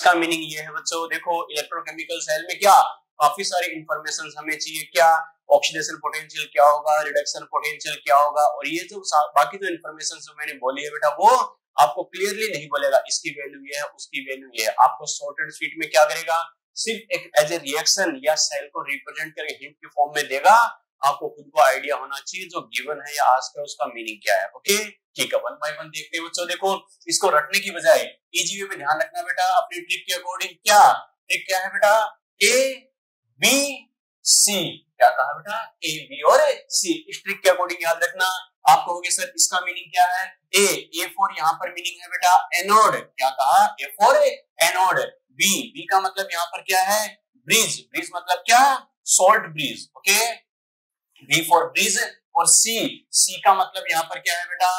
इसका मीनिंग ये है बच्चों, देखो इलेक्ट्रोकेमिकल सेल में क्या काफी सारी इंफॉर्मेशन हमें चाहिए, क्या ऑक्सीडेशन पोटेंशियल क्या होगा, रिडक्शन पोटेंशियल क्या होगा, और ये जो बाकी जो इंफॉर्मेशन जो मैंने बोली है बेटा वो आपको क्लियरली नहीं बोलेगा इसकी वैल्यू ये है उसकी वैल्यू ये है, आपको शॉर्टेड शीट में क्या करेगा, सिर्फ एक एज ए रिएक्शन या सेल को रिप्रेजेंट करके हिंट के फॉर्म में देगा। आपको खुद को आइडिया होना चाहिए जो गिवन है या आस्क है उसका मीनिंग क्या है। ओके ठीक है, वन बाय वन देखते हैं बच्चों। देखो इसको रटने की बजाय ईजी वे में ध्यान रखना बेटा, अपनी ट्रिक के अकॉर्डिंग। क्या ट्रिक क्या है बेटा, ए बी सी, क्या कहा बेटा, ए बी और सी, इस ट्रिक के अकॉर्डिंग याद रखना। आप कहोगे सर इसका मीनिंग क्या है, ए फॉर यहाँ पर मीनिंग है बेटा एनोड, क्या कहा, ए फॉर एनोड, बी का मतलब यहाँ पर क्या है, ब्रिज, ब्रिज मतलब क्या, salt bridge, okay, B for bridge, और सी का मतलब यहाँ पर क्या है बेटा,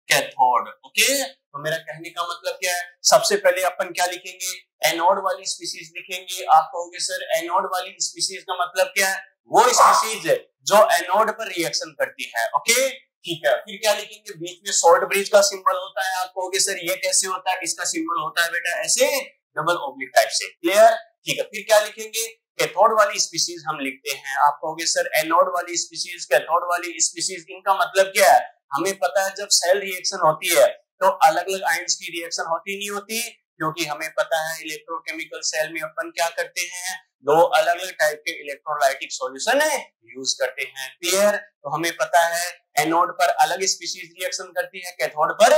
कैथोड, ओके। तो मेरा कहने का मतलब क्या है, सबसे पहले अपन क्या लिखेंगे, एनोड वाली स्पीसीज लिखेंगे। आप कहोगे सर एनोड वाली स्पीसीज का मतलब क्या है, वो स्पीसीज जो एनोड पर रिएक्शन करती है, ओके ठीक है। फिर क्या लिखेंगे, बीच में सॉल्ट ब्रिज का सिंबल होता है। आप कहोगे सर ये कैसे होता है, इसका सिंबल होता है बेटा ऐसे डबल ऑब्लिक टाइप से, क्लियर, ठीक है। फिर क्या लिखेंगे, कैथोड वाली स्पीसीज हम लिखते हैं। आप कहोगे सर एनोड वाली स्पीसीज, कैथोड वाली स्पीसीज, इनका मतलब क्या है, हमें पता है जब सेल रिएक्शन होती है तो अलग अलग आयंस की रिएक्शन होती नहीं होती, क्योंकि हमें पता है इलेक्ट्रोकेमिकल सेल में अपन क्या करते हैं, दो अलग अलग टाइप के इलेक्ट्रोलाइटिक सॉल्यूशन यूज करते हैं, क्लियर। तो हमें पता है एनोड पर अलग स्पीसीज रिएक्शन करती है, कैथोड पर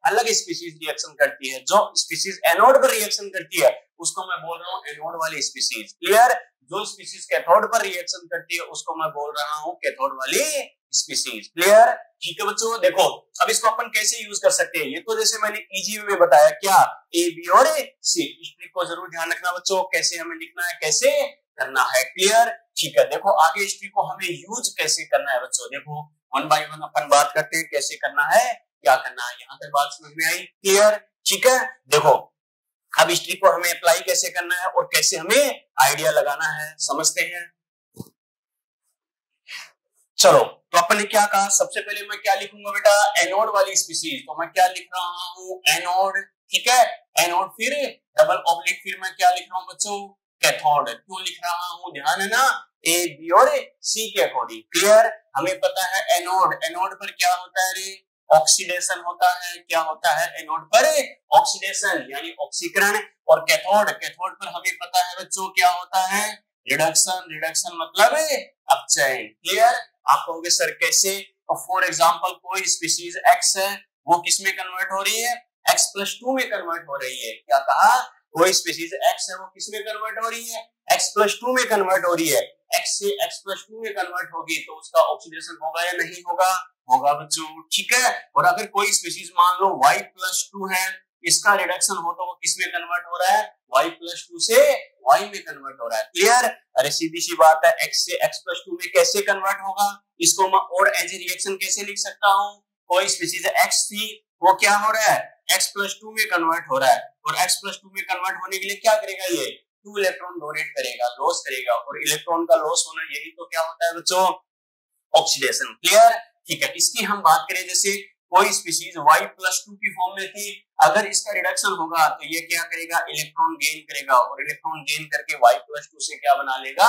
अलग स्पीसीज रिएक्शन करती है। जो स्पीसीज एनोड पर रिएक्शन करती है उसको मैं बोल रहा हूँ एनोड वाली स्पीसीज, क्लियर। जो स्पीसीज कैथोड पर रिएक्शन करती है उसको मैं बोल रहा हूँ कैथोड वाली स्पीसीज, क्लियर, ठीक है बच्चों। देखो अब इसको अपन कैसे यूज कर सकते हैं, ये तो जैसे मैंने इजी वे में बताया, क्या ए बी और सी, इस ट्रिक को जरूर ध्यान रखना बच्चों, कैसे हमें लिखना है, कैसे करना है, क्लियर, ठीक है। देखो आगे इस ट्रिक को हमें यूज कैसे करना है बच्चों, देखो वन बाय वन अपन बात करते हैं कैसे करना है, क्या करना है, यहाँ तक बात समझ में आई, क्लियर, ठीक है। देखो अब इस ट्रिक को हमें अप्लाई कैसे करना है और कैसे हमें आइडिया लगाना है, समझते हैं। चलो तो अपन ने क्या कहा, सबसे पहले मैं क्या लिखूंगा बेटा, एनोड वाली स्पीसीज, तो मैं क्या लिख रहा हूँ एनोड, ठीक है, एनोड, फिर डबल ऑब्लिक, फिर मैं क्या लिख रहा हूँ बच्चों, कैथोड। क्यों लिख रहा हूँ, ध्यान है ना, ए बी और सी के अकॉर्डिंग, क्लियर। हमें पता है एनोड, एनोड पर क्या होता है रे, ऑक्सीडेशन होता है, क्या होता है एनोड पर, ऑक्सीडेशन यानी ऑक्सीकरण, और कैथोड, कैथोड पर हमें पता है बच्चों क्या होता है, रिडक्शन, रिडक्शन मतलब अपचयन, क्लियर। आप कहोगे सर कैसे, तो फॉर एग्जांपल कोई स्पीसीज एक्स है वो किस में कन्वर्ट हो रही है, x+2 में कन्वर्ट हो रही है, क्या कहा, कोई स्पीसीज एक्स है वो किस में कन्वर्ट हो रही है, x+2 में कन्वर्ट हो रही है, x से x+2 में कन्वर्ट होगी तो उसका ऑक्सीडेशन होगा या नहीं होगा, होगा बच्चों, ठीक है। और अगर कोई स्पीसीज मान लो y+2 है, इसका रिडक्शन हो तो वो किस में कन्वर्ट हो रहा है, y+2 से y में कन्वर्ट हो रहा है, क्लियर। अरे सीधी सी बात है, x से x+2 में कैसे कन्वर्ट होगा, इसको मैं और एज ए रिएक्शन कैसे लिख सकता हूँ, कोई स्पीसीज x थी वो क्या हो रहा है, x+2 में कन्वर्ट हो रहा है, और x+2 में कन्वर्ट होने के लिए क्या करेगा, ये 2 इलेक्ट्रॉन डोनेट करेगा, लॉस करेगा, और इलेक्ट्रॉन का लॉस होना यही तो क्या होता है बच्चों, ऑक्सीडेशन, क्लियर, ठीक है। इसकी हम बात करें, जैसे कोई स्पीसीज y+2 की फॉर्म में थी, अगर इसका रिडक्शन होगा तो ये क्या करेगा, इलेक्ट्रॉन गेन करेगा, और इलेक्ट्रॉन गेन करके y+2 से क्या बना लेगा,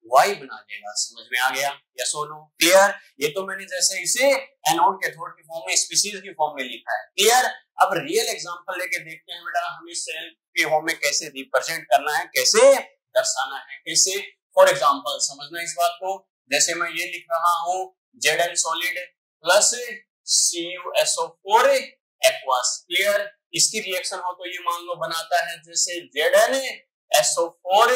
y बना लेगा, समझ में आ गया, यस और नो, क्लियर। ये तो मैंने जैसे इसे एनोड कैथोड की फॉर्म में, स्पीसीज की फॉर्म में लिखा है, क्लियर। अब रियल एग्जांपल लेके देखते हैं बेटा, हमें सेल के फॉर्म में कैसे रिप्रेजेंट करना है, कैसे दर्शाना है, कैसे। फॉर एग्जांपल समझना इस बात को, जैसे मैं ये लिख रहा हूँ Zn solid plus CuSO4 aqueous, clear. इसकी रिएक्शन हो तो ये मान लो बनाता है जैसे ZnSO4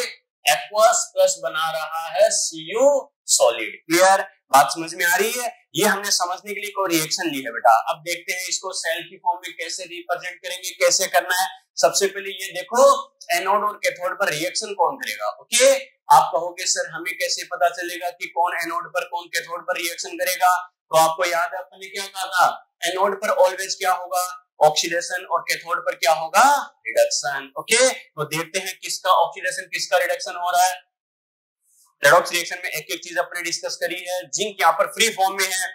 एक्वास प्लस बना रहा है Cu सॉलिड, क्लियर, बात समझ में आ रही है। ये हमने समझने के लिए कोई रिएक्शन ली है बेटा। अब देखते हैं इसको सेल की फॉर्म में कैसे रिप्रेजेंट करेंगे, कैसे करना है। सबसे पहले ये देखो एनोड और कैथोड पर रिएक्शन कौन करेगा, ओके। आप कहोगे सर हमें कैसे पता चलेगा कि कौन एनोड पर कौन कैथोड पर रिएक्शन करेगा, तो आपको याद है अपन ने क्या कहा था, एनोड पर ऑलवेज क्या होगा, ऑक्सीडेशन, और कैथोड पर क्या होगा, रिडक्शन, ओके। तो देखते हैं किसका ऑक्सीडेशन किसका रिडक्शन हो रहा है। रेडॉक्स रिएक्शन में एक एक चीज अपने डिस्कस करी है। जिंक यहाँ पर फ्री फॉर्म में है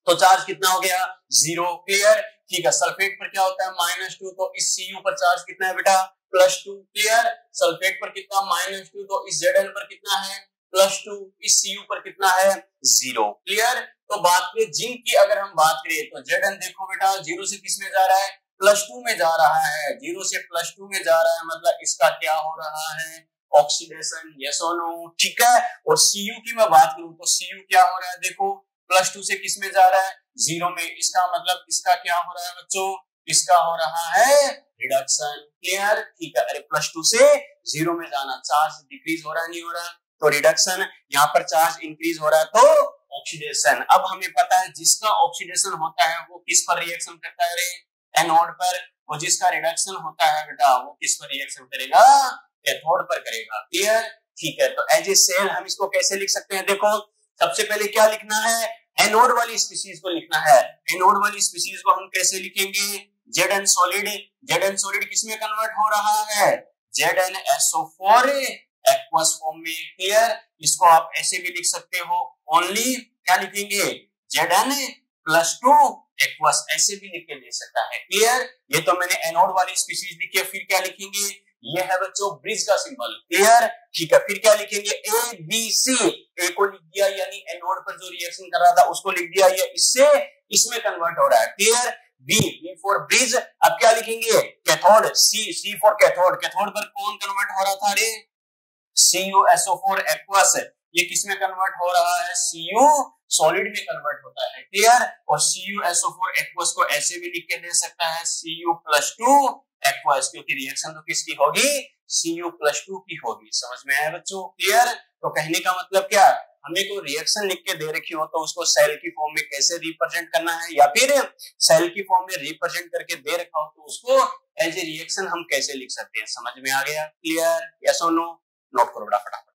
तो चार्ज कितना हो गया, 0, क्लियर, ठीक है। सल्फेट पर क्या होता है, -2, तो इस Cu पर चार्ज कितना है बेटा, +2 क्लियर। सल्फेट पर कितना -2, तो इस Zn पर कितना है +2, इस Cu पर कितना है 0 क्लियर। तो बात करें जिंक की, अगर हम बात करें तो Zn देखो बेटा 0 से किस में जा रहा है +2 में जा रहा है, 0 से +2 में जा रहा है, मतलब इसका क्या हो रहा है ऑक्सीडेशन, यस और नो, ठीक है। और Cu की मैं बात करूं तो Cu क्या हो रहा है देखो +2 से किस में जा रहा है 0 में, इसका मतलब इसका क्या हो रहा है बच्चों, इसका हो रहा है रिडक्शन क्लियर, ठीक है। अरे +2 से 0 में जाना, चार्ज डिक्रीज हो रहा है नहीं हो रहा, तो रिडक्शन, यहाँ पर चार्ज इंक्रीज हो रहा है तो ऑक्सीडेशन। अब हमें पता है जिसका ऑक्सीडेशन होता है वो किस पर रिएक्शन करता है रे एनोड पर, और जिसका रिडक्शन होता है बेटा वो किस पर रिएक्शन करेगा कैथोड पर करेगा क्लियर, ठीक है। तो एज ए सेल हम इसको कैसे लिख सकते हैं देखो, सबसे पहले क्या लिखना है एनोड वाली स्पीशीज को लिखना है। एनोड वाली स्पीशीज को हम कैसे लिखेंगे Zn सॉलिड, Zn सॉलिड किसमें कन्वर्ट हो रहा है ZnSO4 एक्वस फॉर्म में क्लियर। इसको आप ऐसे भी लिख सकते हो ओनली क्या लिखेंगे Zn+2 एक्वस, ऐसे भी लिख के ले सकता है क्लियर। ये तो मैंने एनोड वाली स्पीशीज लिखी है, फिर क्या लिखेंगे ये है बच्चों ब्रिज का सिंबल क्लियर, ठीक है। फिर क्या लिखेंगे ABC, ए को लिख दिया यानी एनोड पर जो रिएक्शन कर रहा था उसको लिख दिया, ये इससे इसमें कन्वर्ट हो रहा है क्लियर। बी फॉर ब्रिज, अब क्या लिखेंगे cathode, C for cathode, cathode पर कौन कन्वर्ट हो रहा था रे CuSO4 एक्वस, ये किसमें कन्वर्ट हो रहा है Cu सॉलिड में कन्वर्ट होता है क्लियर। और CuSO4 एक्वस को ऐसे भी लिख के दे सकता है Cu+2 एक्वस, क्योंकि रिएक्शन तो किसकी होगी Cu+2 की होगी, समझ में आया बच्चों क्लियर। तो कहने का मतलब क्या, हमें कोई रिएक्शन लिख के दे रखी हो तो उसको सेल की फॉर्म में कैसे रिप्रेजेंट करना है, या फिर सेल की फॉर्म में रिप्रेजेंट करके दे रखा हो तो उसको एज ए रिएक्शन हम कैसे लिख सकते हैं, समझ में आ गया क्लियर, यस और नो, नोट करो बेटा फटाफट।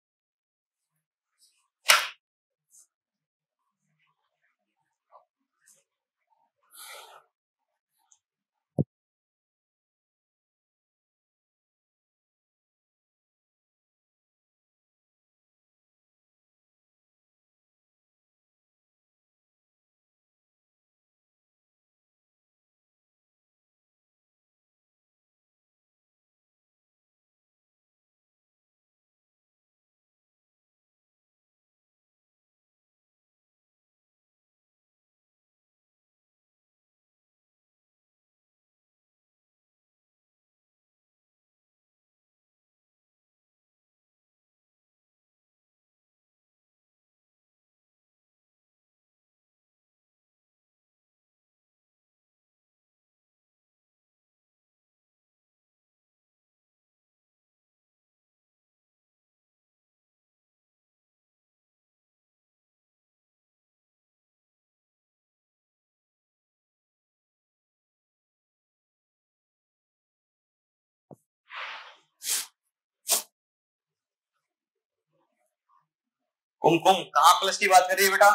कुमकुम कहाँ प्लस की बात कर रही है बेटा,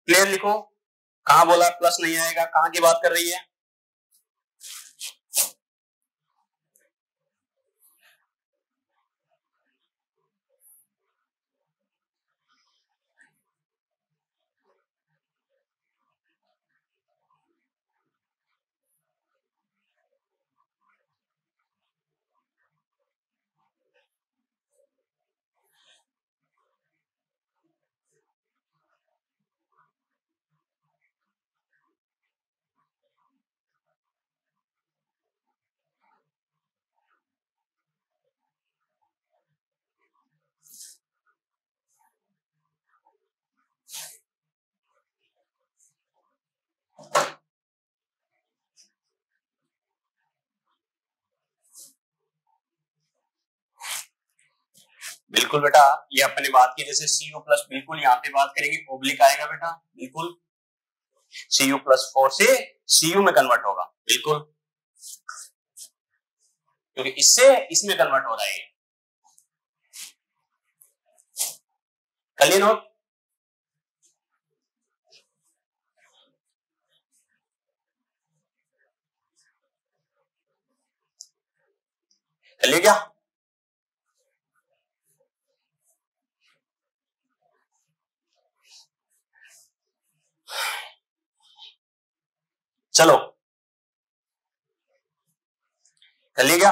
क्लियर लिखो, कहाँ बोला प्लस नहीं आएगा, कहाँ की बात कर रही है। बिल्कुल बेटा, ये अपने बात की जैसे Cu+ बिल्कुल यहाँ पे बात करेंगे ओब्लिक आएगा बेटा, बिल्कुल Cu+4 से Cu में कन्वर्ट होगा बिल्कुल, क्योंकि इससे इसमें कन्वर्ट हो रहा है। कर लिए नोट, कर लिए क्या, चलो कर लिए क्या,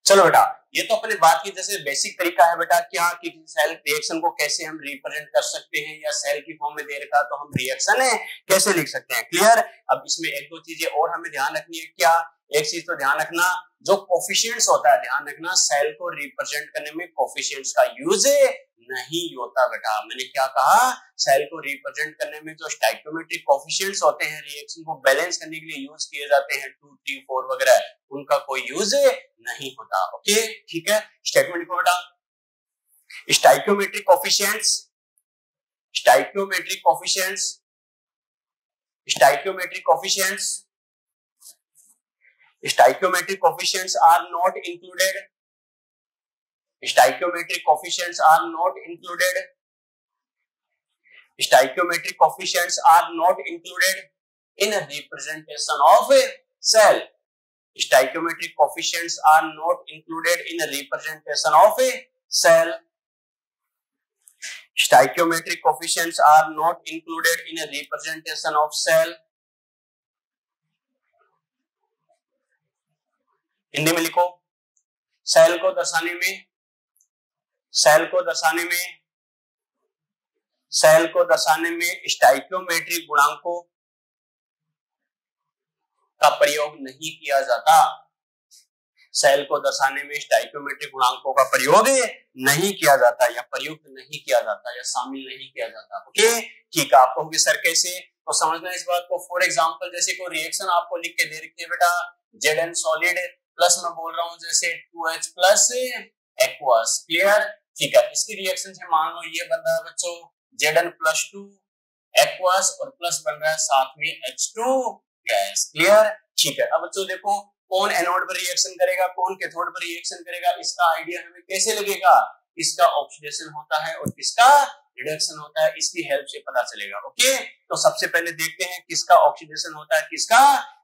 चलो बेटा, ये तो अपने बात की जैसे बेसिक तरीका है बेटा क्या कि सेल रिएक्शन को कैसे हम रिप्रेजेंट कर सकते हैं, या सेल की फॉर्म में दे रखा तो हम रिएक्शन है कैसे लिख सकते हैं। क्लियर। अब इसमें एक दो चीजें और हमें ध्यान रखनी है। क्या? एक चीज तो ध्यान रखना, जो कोफिशिएंट्स होता है, ध्यान रखना सेल को रिप्रेजेंट करने में कोफिशिएंट्स का यूज नहीं होता बेटा। मैंने क्या कहा? सेल को रिप्रेजेंट करने में जो स्टोइकियोमेट्रिक कोफिशिएंट्स होते हैं रिएक्शन को बैलेंस करने के लिए यूज किए जाते हैं 2, 3, 4 वगैरह, उनका कोई यूज नहीं होता। ओके ठीक है, स्टेटमेंट को बेटा, stoichiometric coefficients, stoichiometric coefficients, stoichiometric coefficients, stoichiometric coefficients are not included, stoichiometric coefficients are not included, stoichiometric coefficients are not included in a representation of a cell, stoichiometric coefficients are not included in a representation of a cell, stoichiometric coefficients are not included in a representation of cell। Hindi में लिखो, cell को दर्शाने में, cell को दर्शाने में, cell को दर्शाने में स्टोइकियोमेट्रिक गुणांकों का प्रयोग नहीं किया जाता। सेल को दर्शाने में स्टोइकियोमेट्रिक गुणांकों का प्रयोग नहीं किया जाता, या प्रयुक्त नहीं किया जाता, या शामिल नहीं किया जाता। ओके ठीक है, आप कहोगे सर कैसे? तो समझना इस बात को। फॉर एग्जांपल जैसे कोई रिएक्शन आपको लिख के दे रखी है बेटा, Zn सॉलिड प्लस मैं बोल रहा हूं जैसे 2H प्लस एक्वस। क्लियर ठीक है, इसकी रिएक्शन से मान लो ये बन रहा है बच्चों Zn+2 एक्वस और प्लस बन रहा है साथ में H2 गैस। क्लियर ठीक है। अब बच्चों देखो, कौन एनोड पर रिएक्शन करेगा, कौन कैथोड पर रिएक्शन करेगा, इसका आइडिया हमें कैसे लगेगा? इसका ऑक्सीडेशन होता है और किसका रिडक्शन होता है, इसकी हेल्प से पता चलेगा। ओके तो सबसे पहले देखते हैं किसका ऑक्सीडेशन होता है, किसका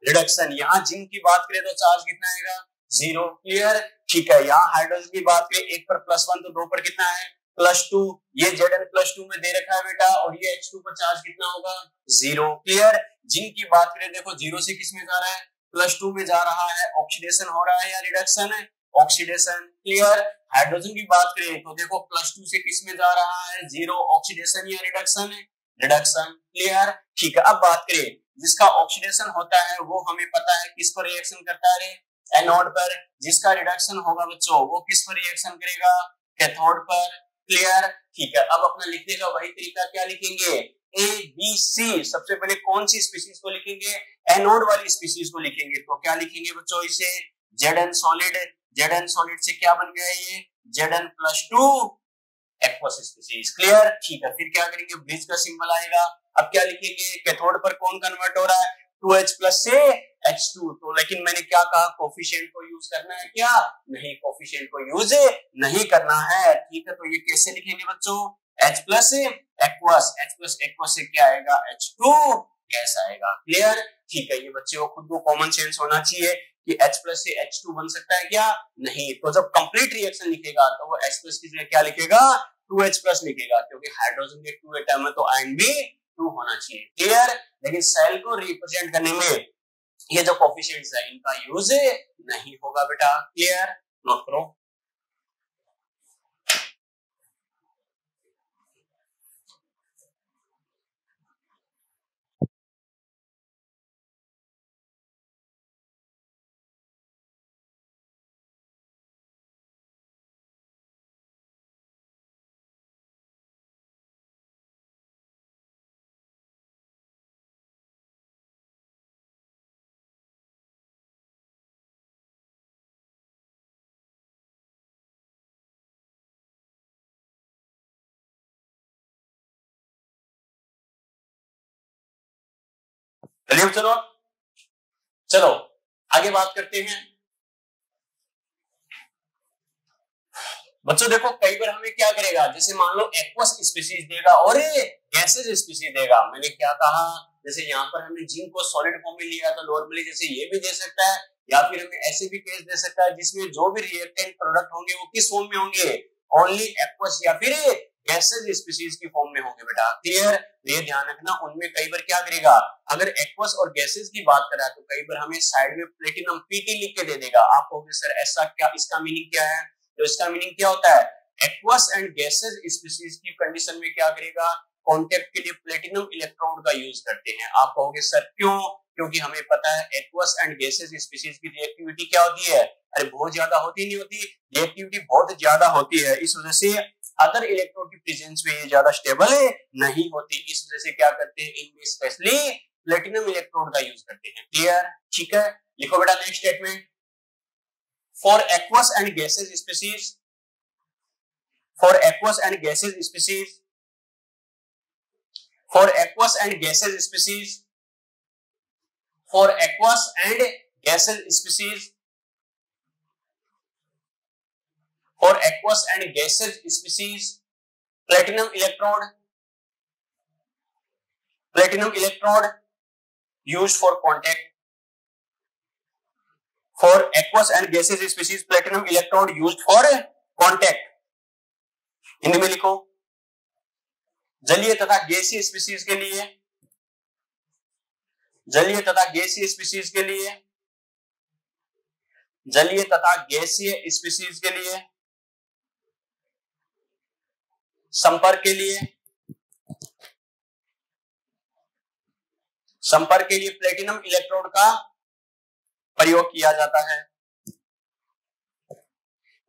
रिडक्शन। यहाँ जिंक की बात करें तो चार्ज कितना आएगा? 0। क्लियर ठीक है। यहाँ हाइड्रोजन की बात करें 1 पर +1 तो 2 पर कितना है? +2। ये Zn+2 में दे रखा है बेटा, और ये H2 पर चार्ज कितना होगा? 0। क्लियर। जिंक की बात करें देखो 0 से किस में जा रहा है? +2 में जा रहा है। ऑक्सीडेशन हो रहा है या रिडक्शन है? ऑक्सीडेशन। क्लियर। हाइड्रोजन की बात करें तो देखो +2 से किस में जा रहा है? 0। ऑक्सीडेशन या रिडक्शन है? रिडक्शन। क्लियर ठीक है। अब बात करें जिसका ऑक्सीडेशन होता है वो हमें पता है किस पर रिएक्शन करता है? एनोड पर। जिसका रिडक्शन होगा बच्चों वो किस पर रिएक्शन करेगा? कैथोड पर। क्लियर ठीक है। अब अपना लिखने का वही तरीका, क्या लिखेंगे? A, B, C। सबसे पहले कौन सी स्पीशीज को लिखेंगे? एनोड वाली स्पीशीज को लिखेंगे। तो क्या लिखेंगे बच्चों? इसे Zn सॉलिड, Zn सॉलिड से क्या बन गया ये? Zn+2 aqueous species. क्लियर ठीक है। फिर क्या करेंगे? ब्रिज का सिंबल आएगा। अब क्या लिखेंगे? कैथोड पर कौन कन्वर्ट हो रहा है? 2H प्लस से H2। तो लेकिन मैंने क्या कहा? कोफिशिएंट को यूज करना है क्या? नहीं, कोफिशिएंट को यूज नहीं करना है। ठीक है, तो ये कैसे लिखेंगे बच्चों? H plus aqueous, H plus aqueous से क्या आएगा? H2 गैस आएगा। क्लियर ठीक है। ये बच्चे को खुद को कॉमन सेंस होना चाहिए कि H प्लस से H2 बन सकता है क्या? नहीं। तो जब कंप्लीट रिएक्शन लिखेगा तो वो H प्लस की जगह क्या लिखेगा? 2H प्लस लिखेगा, क्योंकि हाइड्रोजन के 2 एटम है तो आयन भी 2 होना चाहिए। क्लियर। लेकिन सेल को रिप्रेजेंट करने में ये जो कोफिशिएंट्स है इनका यूज नहीं होगा बेटा। क्लियर, नोट करो। चलिए चलो चलो आगे बात करते हैं। बच्चों देखो कई बार हमें क्या करेगा, जैसे मान लो एक्वस स्पीशीज देगा और गैसेज स्पीशीज देगा। मैंने क्या कहा? जैसे यहाँ पर हमने जिंक को सॉलिड फॉर्म में लिया तो नॉर्मली जैसे ये भी दे सकता है, या फिर हमें ऐसे भी केस दे सकता है जिसमें जो भी रिएक्टेंट प्रोडक्ट होंगे वो किस फॉर्म में होंगे? ओनली एक्वस या फिर गैसेज स्पीसीज की फॉर्म में होंगे बेटा। क्लियर? ये ध्यान रखना, उनमें कई बार क्या करेगा, अगर एक्वस और गैसेज की बात करा तो कई बार हमें साइड में प्लेटिनम पीटी लिख के दे देगा। आप कहोगे सर ऐसा क्या, इसका मीनिंग क्या है? तो इसका मीनिंग क्या होता है, एक्वस एंड गैसेज स्पीसीज की कंडीशन में क्या करेगा, कांटेक्ट के लिए प्लेटिनम इलेक्ट्रोड का यूज करते हैं। आप कहोगे सर क्यों? क्योंकि हमें पता है एक्वस एंड गैसेज स्पीसीज की रिएक्टिविटी क्या होती है, अरे बहुत ज्यादा होती नहीं होती, रिएक्टिविटी बहुत ज्यादा होती है। इस वजह से अदर इलेक्ट्रोड की प्रेजेंस में ये ज्यादा स्टेबल नहीं होती। इस वजह से क्या करते हैं, इनमें स्पेशली प्लेटिनम इलेक्ट्रोड का यूज करते हैं। क्लियर? ठीक है, लिखो बेटा next statement. For aqueous and gases species, for aqueous and gases species, for aqueous and gaseous species, for aqueous and gaseous species, for aqueous and gaseous species, platinum electrode used for contact, for aqueous and gaseous species platinum electrode used for contact। Hindi में लिखो, जलीय तथा गैसीय species के लिए, जलीय तथा गैसीय स्पीसीज के लिए, जलीय तथा गैसीय स्पीसीज के लिए, संपर्क के लिए, संपर्क के लिए प्लेटिनम इलेक्ट्रोड का प्रयोग किया जाता है।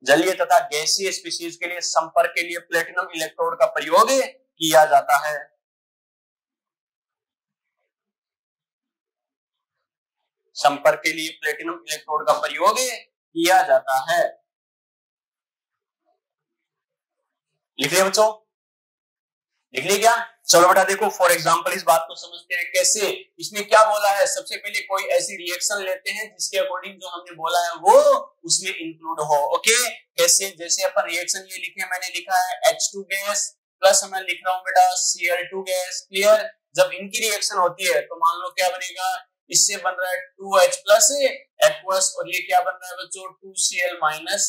जलीय तथा गैसीय स्पीसीज के लिए संपर्क के लिए प्लेटिनम इलेक्ट्रोड का प्रयोग किया जाता है। संपर्क के लिए प्लेटिनम इलेक्ट्रोड का प्रयोग किया जाता है। लिख लिया बच्चों? लिख लिया क्या? चलो बेटा देखो फॉर एग्जांपल इस बात को समझते हैं कैसे। इसमें क्या बोला है, सबसे पहले कोई ऐसी रिएक्शन लेते हैं जिसके अकॉर्डिंग जो हमने बोला है वो उसमें इंक्लूड हो। ओके, कैसे? जैसे अपन रिएक्शन ये लिखे, मैंने लिखा है H2 गैस प्लस मैं लिख रहा हूं बेटा Cl2 गैस। क्लियर? जब इनकी रिएक्शन होती है तो मान लो क्या बनेगा, इससे बन रहा है 2H प्लस एक्वस और ये क्या बन रहा है बच्चों 2Cl माइनस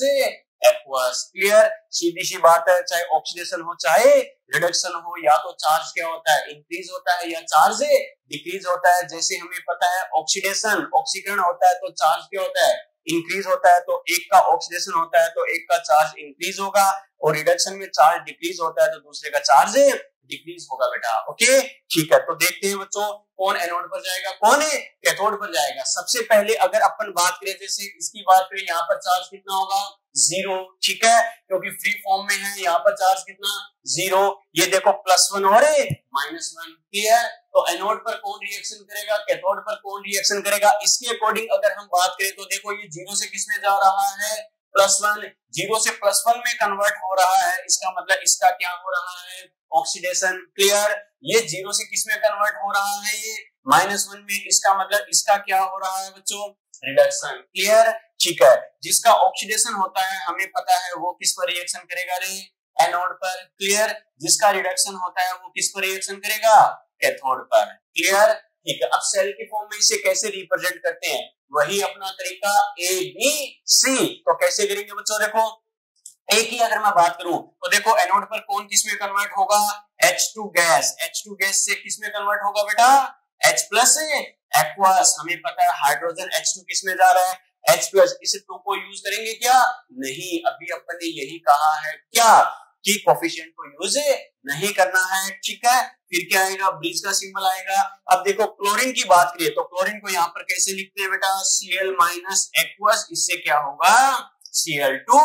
एक्वस। क्लियर? सीधी सी बात है, चाहे ऑक्सीडेशन हो चाहे रिडक्शन हो, या तो चार्ज क्या होता है इंक्रीज होता है या चार्ज डिक्रीज होता है। जैसे हमें पता है ऑक्सीडेशन, ऑक्सीकरण होता है तो चार्ज क्या होता है इंक्रीज होता है, तो एक का ऑक्सीडेशन होता है तो एक का चार्ज इंक्रीज होगा, और रिडक्शन में चार्ज डिक्रीज होता है तो दूसरे का चार्ज डिक्रीज होगा बेटा। ओके ठीक है, तो देखते हैं बच्चों कौन एनोड पर जाएगा कौन कैथोड पर जाएगा। सबसे पहले अगर अपन बात करें, जैसे इसकी बात करें, यहाँ पर चार्ज कितना होगा 0। ठीक है, क्योंकि फ्री फॉर्म में है, यहाँ पर चार्ज कितना 0। ये देखो +1 और -1। क्लियर? तो एनोड पर कौन रिएक्शन करेगा, कैथोड पर कौन रिएक्शन करेगा, इसके अकॉर्डिंग अगर हम बात करें तो देखो ये 0 से किसमें जा रहा है +1, 0 से +1 में कन्वर्ट हो रहा है। इसका मतलब इसका क्या हो रहा है ऑक्सीडेशन। क्लियर? ये 0 से किसमें कन्वर्ट हो रहा है ये -1 में, इसका मतलब इसका क्या हो रहा है बच्चों रिडक्शन। क्लियर? ठीक है, जिसका ऑक्सीडेशन होता है हमें पता है वो किस पर रिएक्शन करेगा रे एनोड पर। क्लियर? जिसका रिडक्शन होता है वो किस पर रिएक्शन करेगा कैथोड पर। क्लियर? ठीक है, अब सेल के फॉर्म में इसे कैसे रिप्रेजेंट करते हैं, वही अपना तरीका ABC। तो कैसे करेंगे बच्चों, देखो एक ही अगर मैं बात करूं तो देखो एनोड पर कौन किसमें कन्वर्ट होगा H2 गैस, H2 गैस से किसमें कन्वर्ट होगा बेटा H प्लस एक्वस। हमें पता है हाइड्रोजन H2 किसमें जा रहा है H प्लस। इस 2 को यूज करेंगे क्या, नहीं, अभी अपन ने यही कहा है क्या कि कोफिशिएंट को यूज नहीं करना है। ठीक है, फिर क्या आएगा ब्रिज का सिंबल आएगा। अब देखो क्लोरीन की बात करिए तो क्लोरीन को यहाँ पर कैसे लिखते हैं बेटा Cl माइनस एक्वस, इससे क्या होगा Cl2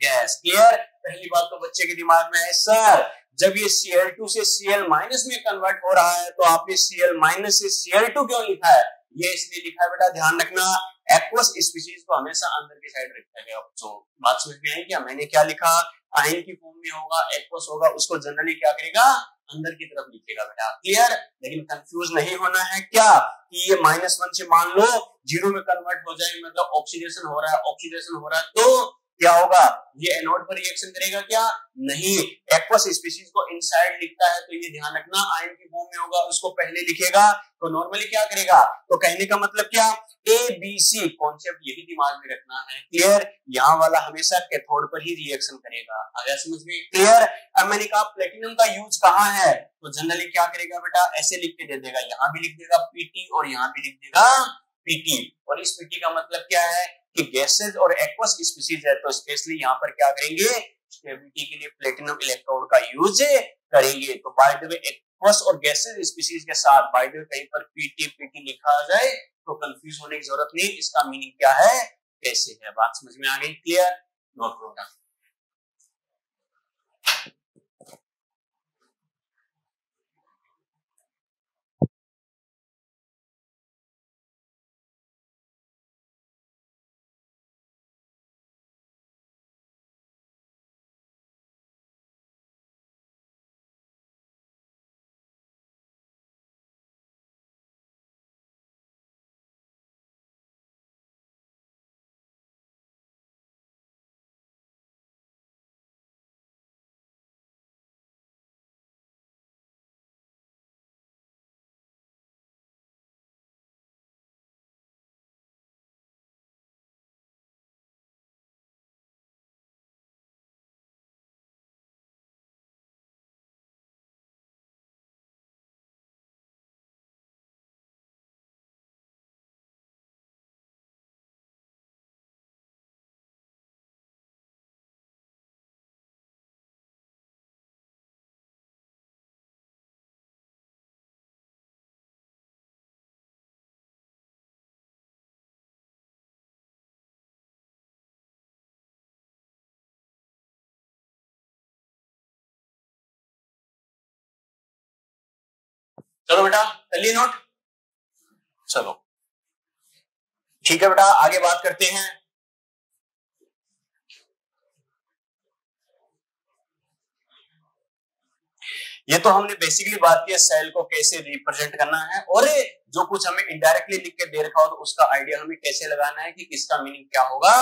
गैस। क्लियर? पहली बात तो बच्चे के दिमाग में है सर जब ये Cl2 से Cl माइनस में कन्वर्ट हो रहा है तो आपने Cl माइनस से Cl2 क्यों लिखा है, ये इसलिए लिखा है बेटा, ध्यान रखना एक्वस स्पीशीज को हमेशा अंदर की साइड रखा गया। तो बात समझ में आई क्या, मैंने क्या लिखा आयन की फॉर्म में होगा एक्वस होगा, उसको जनरली क्या करेगा अंदर की तरफ लिखेगा बेटा। क्लियर? लेकिन कंफ्यूज नहीं होना है क्या कि ये -1 से मान लो 0 में कन्वर्ट हो जाए, मतलब ऑक्सीडेशन हो रहा है, ऑक्सीडेशन हो रहा है तो क्या होगा, ये एनोड पर रिएक्शन करेगा क्या, नहीं। एक्वस स्पीशीज को इनसाइड लिखता है तो ये ध्यान रखना आयन की फॉर्म में होगा, उसको पहले लिखेगा। तो नॉर्मली क्या करेगा, तो कहने का मतलब क्या, ए बी सी कॉन्सेप्ट यही दिमाग में रखना है, क्लियर। यहाँ वाला हमेशा कैथोड पर ही रिएक्शन करेगा, आ गया समझ में, क्लियर। अब मैंने कहा प्लेटिनम का यूज कहाँ है, तो जनरली क्या करेगा बेटा, ऐसे लिख के दे देगा, यहाँ भी लिख देगा पीटी और यहाँ भी लिख देगा पीटी। और इस पीटी का मतलब क्या है कि गैसेज और एक्वस स्पीशीज है, तो स्पेशली यहाँ पर क्या करेंगे, स्टेबिलिटी के लिए प्लेटिनम इलेक्ट्रोड का यूज करेंगे। तो बाय द वे एक्वस और गैसेज स्पीशीज के साथ बाय द वे कहीं पर पीटी पीटी लिखा जाए तो कंफ्यूज होने की जरूरत नहीं, इसका मीनिंग क्या है, कैसे है, बात समझ में आ गई, क्लियर, नोट करो। चलो बेटा कर लिए नोट, चलो ठीक है बेटा, आगे बात करते हैं। ये तो हमने बेसिकली बात की सेल को कैसे रिप्रेजेंट करना है, और जो कुछ हमें इनडायरेक्टली लिख के दे रखा हो तो उसका आइडिया हमें कैसे लगाना है कि किसका मीनिंग क्या होगा,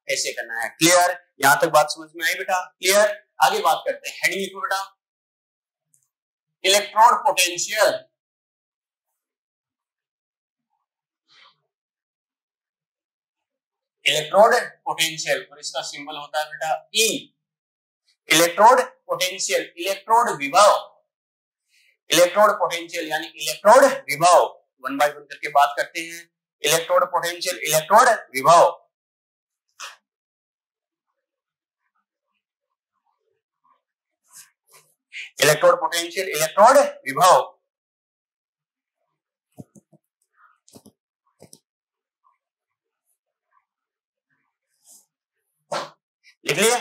कैसे करना है, क्लियर। यहां तक बात समझ में आई बेटा, क्लियर। आगे बात करते हैं, हेडिंग लिखो बेटा, इलेक्ट्रोड पोटेंशियल, इलेक्ट्रोड पोटेंशियल, और इसका सिंबल होता है बेटा ई। इलेक्ट्रोड पोटेंशियल, इलेक्ट्रोड विभव, इलेक्ट्रोड पोटेंशियल यानी इलेक्ट्रोड विभव, वन बाय वन करके बात करते हैं। इलेक्ट्रोड पोटेंशियल, इलेक्ट्रोड विभव, इलेक्ट्रोड पोटेंशियल, इलेक्ट्रोड विभव। लिख लिए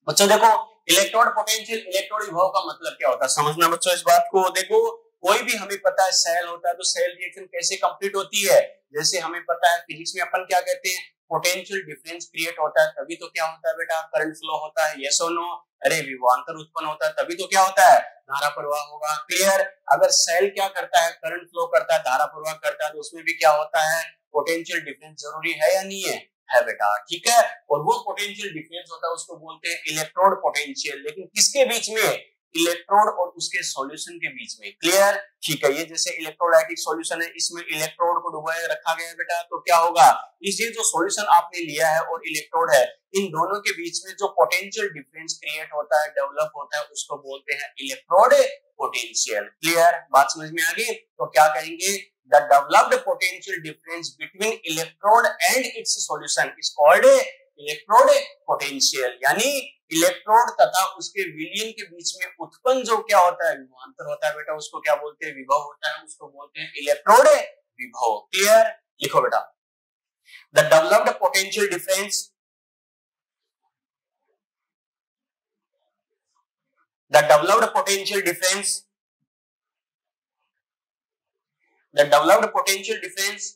बच्चों, देखो इलेक्ट्रोड पोटेंशियल, इलेक्ट्रोड विभव का मतलब क्या होता है, समझना बच्चों इस बात को। देखो कोई भी हमें पता है सेल होता है तो सेल रिएक्शन कैसे कंप्लीट होती है, जैसे हमें पता है फिजिक्स में अपन क्या कहते हैं, पोटेंशियल डिफरेंस क्रिएट होता है तभी तो क्या होता है बेटा, करंट फ्लो होता है, यस और नो। अरे विभवांतर उत्पन्न होता है तभी तो क्या होता है, धारा प्रवाह होगा, क्लियर। अगर सेल क्या करता है, करंट फ्लो करता है, धारा प्रवाह करता है, तो उसमें भी क्या होता है, पोटेंशियल डिफरेंस जरूरी है या नहीं है बेटा, ठीक है। और वो पोटेंशियल डिफरेंस होता है उसको बोलते हैं इलेक्ट्रोड पोटेंशियल, लेकिन किसके बीच में, इलेक्ट्रोड और उसके सॉल्यूशन के बीच में, क्लियर, ठीक है। ये जैसे इलेक्ट्रोलाइटिक सॉल्यूशन है, इसमें इलेक्ट्रोड को डुबाए रखा गया है बेटा, तो क्या होगा, इस जो सॉल्यूशन आपने लिया है और इलेक्ट्रोड है, इन दोनों के बीच में जो पोटेंशियल डिफरेंस क्रिएट होता है, डेवलप होता है, उसको बोलते हैं इलेक्ट्रोड पोटेंशियल, क्लियर, बात समझ में आ गई। तो क्या कहेंगे, the developed potential difference between electrode and it's solution is called electrode potential, यानी इलेक्ट्रोड तथा उसके विलयन के बीच में उत्पन्न जो क्या होता है, विभवांतर होता है बेटा, उसको क्या बोलते हैं, विभव होता है, उसको बोलते हैं इलेक्ट्रोड विभव, क्लियर। लिखो बेटा, the developed potential difference, the developed potential difference, the developed potential difference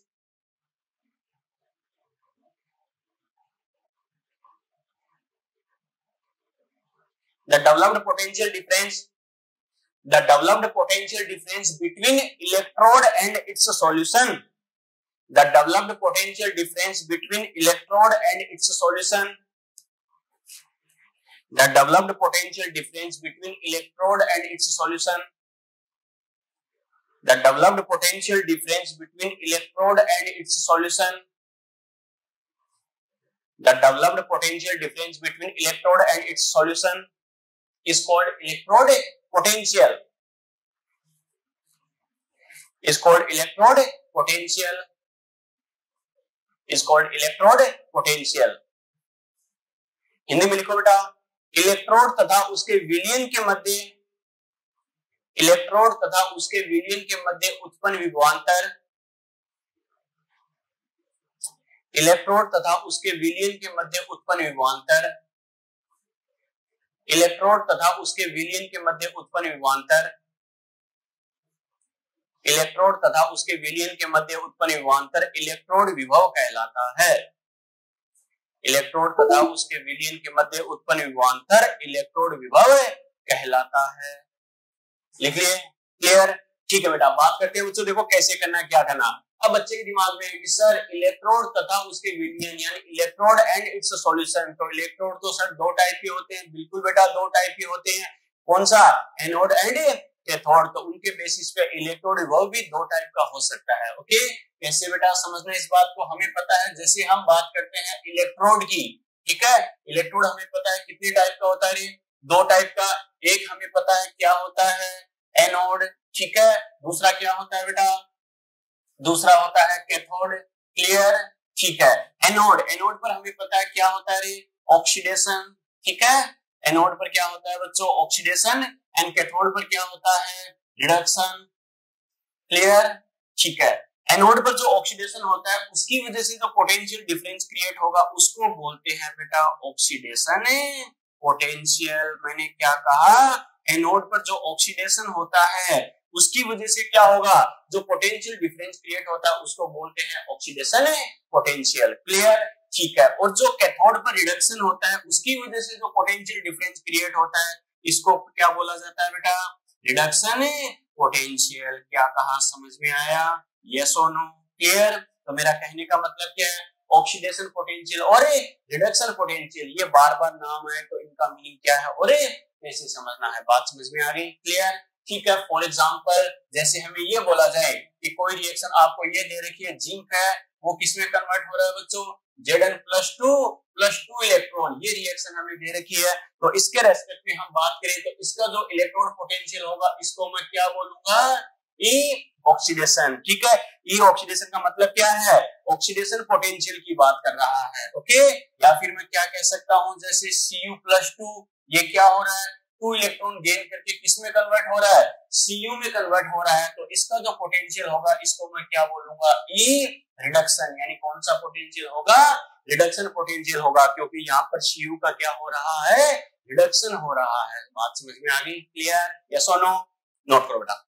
the developed potential difference the developed potential difference between electrode and its solution, the developed potential difference between electrode and its solution The developed potential difference between electrode and its solution. The developed potential difference between electrode and its solution. The developed potential difference between electrode and its solution is called electrode potential. Is called electrode potential. Is called electrode potential. Hindi में लिखो बेटा, electrode तथा उसके विलयन के मध्य, electrode तथा उसके विलयन के मध्य उत्पन्न विभवांतर, इलेक्ट्रोड तथा उसके विलयन के मध्य उत्पन्न विभवांतर, इलेक्ट्रोड तथा उसके विलयन के मध्य उत्पन्न विभवांतर, इलेक्ट्रोड तथा उसके विलयन के मध्य उत्पन्न विभवांतर इलेक्ट्रोड विभव कहलाता है। इलेक्ट्रोड तथा उसके विलयन के मध्य उत्पन्न विभवांतर इलेक्ट्रोड विभव कहलाता है। लिख लिए? क्लियर? ठीक है बेटा, बात करते हैं बच्चों, देखो कैसे करना, क्या करना। अब बच्चे के दिमाग में कि सर इलेक्ट्रोड तथा उसके विलयन यानी इलेक्ट्रोड एंड इट्स सॉल्यूशन, तो इलेक्ट्रोड तो सर दो टाइप के होते हैं। बिल्कुल बेटा, दो टाइप के होते हैं। कौन सा? Anode and cathode. तो उनके बेसिस पे इलेक्ट्रोड विभव भी दो टाइप का हो सकता है। ओके, कैसे बेटा समझना इस बात को, हमें पता है जैसे हम बात करते हैं इलेक्ट्रोड की, ठीक है, इलेक्ट्रोड हमें पता है कितने टाइप का होता है, दो टाइप का। एक हमें पता है क्या होता है, एनोड, ठीक है, दूसरा क्या होता है बेटा, दूसरा होता है कैथोड। क्लियर? ठीक है, एनोड, एनोड पर हमें पता है क्या होता है, ऑक्सीडेशन, ठीक है, एनोड पर क्या होता है बच्चों, ऑक्सीडेशन, एंड कैथोड पर क्या होता है, रिडक्शन। क्लियर? ठीक है, एनोड पर जो ऑक्सीडेशन होता है उसकी वजह से जो पोटेंशियल डिफरेंस क्रिएट होगा उसको बोलते हैं बेटा ऑक्सीडेशन पोटेंशियल। मैंने क्या कहा, एनोड पर जो ऑक्सीडेशन होता है उसकी वजह से क्या होगा, जो पोटेंशियल डिफरेंस क्रिएट होता है उसको बोलते हैं ऑक्सीडेशन पोटेंशियल। क्लियर? ठीक है, और जो कैथोड पर रिडक्शन होता है उसकी वजह से जो पोटेंशियल डिफरेंस क्रिएट होता है इसको क्या बोला जाता है बेटा, रिडक्शन पोटेंशियल। क्या कहा, समझ में आया? यस और नो? क्लियर? तो मेरा कहने का मतलब क्या है, ऑक्सीडेशन पोटेंशियल और रिडक्शन पोटेंशियल, ये बार बार नाम है तो इनका मीनिंग क्या है और कैसे समझना है, बात समझ में आ गई? क्लियर? ठीक है, फॉर एग्जांपल जैसे हमें ये बोला जाए कि कोई रिएक्शन आपको ये दे रखी है, जिंक है, वो किसमें कन्वर्ट हो रहा है बच्चों, Zn+2 इलेक्ट्रॉन, ये रिएक्शन हमें दे रखी है। तो इसके रेस्पेक्ट में हम बात करें तो इसका जो इलेक्ट्रॉन पोटेंशियल होगा इसको मैं क्या बोलूंगा, ई ऑक्सीडेशन। ठीक है, ई ऑक्सीडेशन का मतलब क्या है, ऑक्सीडेशन पोटेंशियल की बात कर रहा है। ओके, या फिर मैं क्या कह सकता हूं, जैसे Cu+2, ये क्या हो रहा है, 2 इलेक्ट्रॉन गेन करके किसमें कन्वर्ट हो रहा है, Cu में कन्वर्ट हो रहा है। तो इसका जो पोटेंशियल होगा इसको मैं क्या बोलूंगा, ई रिडक्शन, यानी कौन सा पोटेंशियल होगा, रिडक्शन पोटेंशियल होगा, क्योंकि यहाँ पर Cu का क्या हो रहा है, रिडक्शन हो रहा है। बात समझ में आ गई? क्लियर? यस और नो? नोट करो बेटा।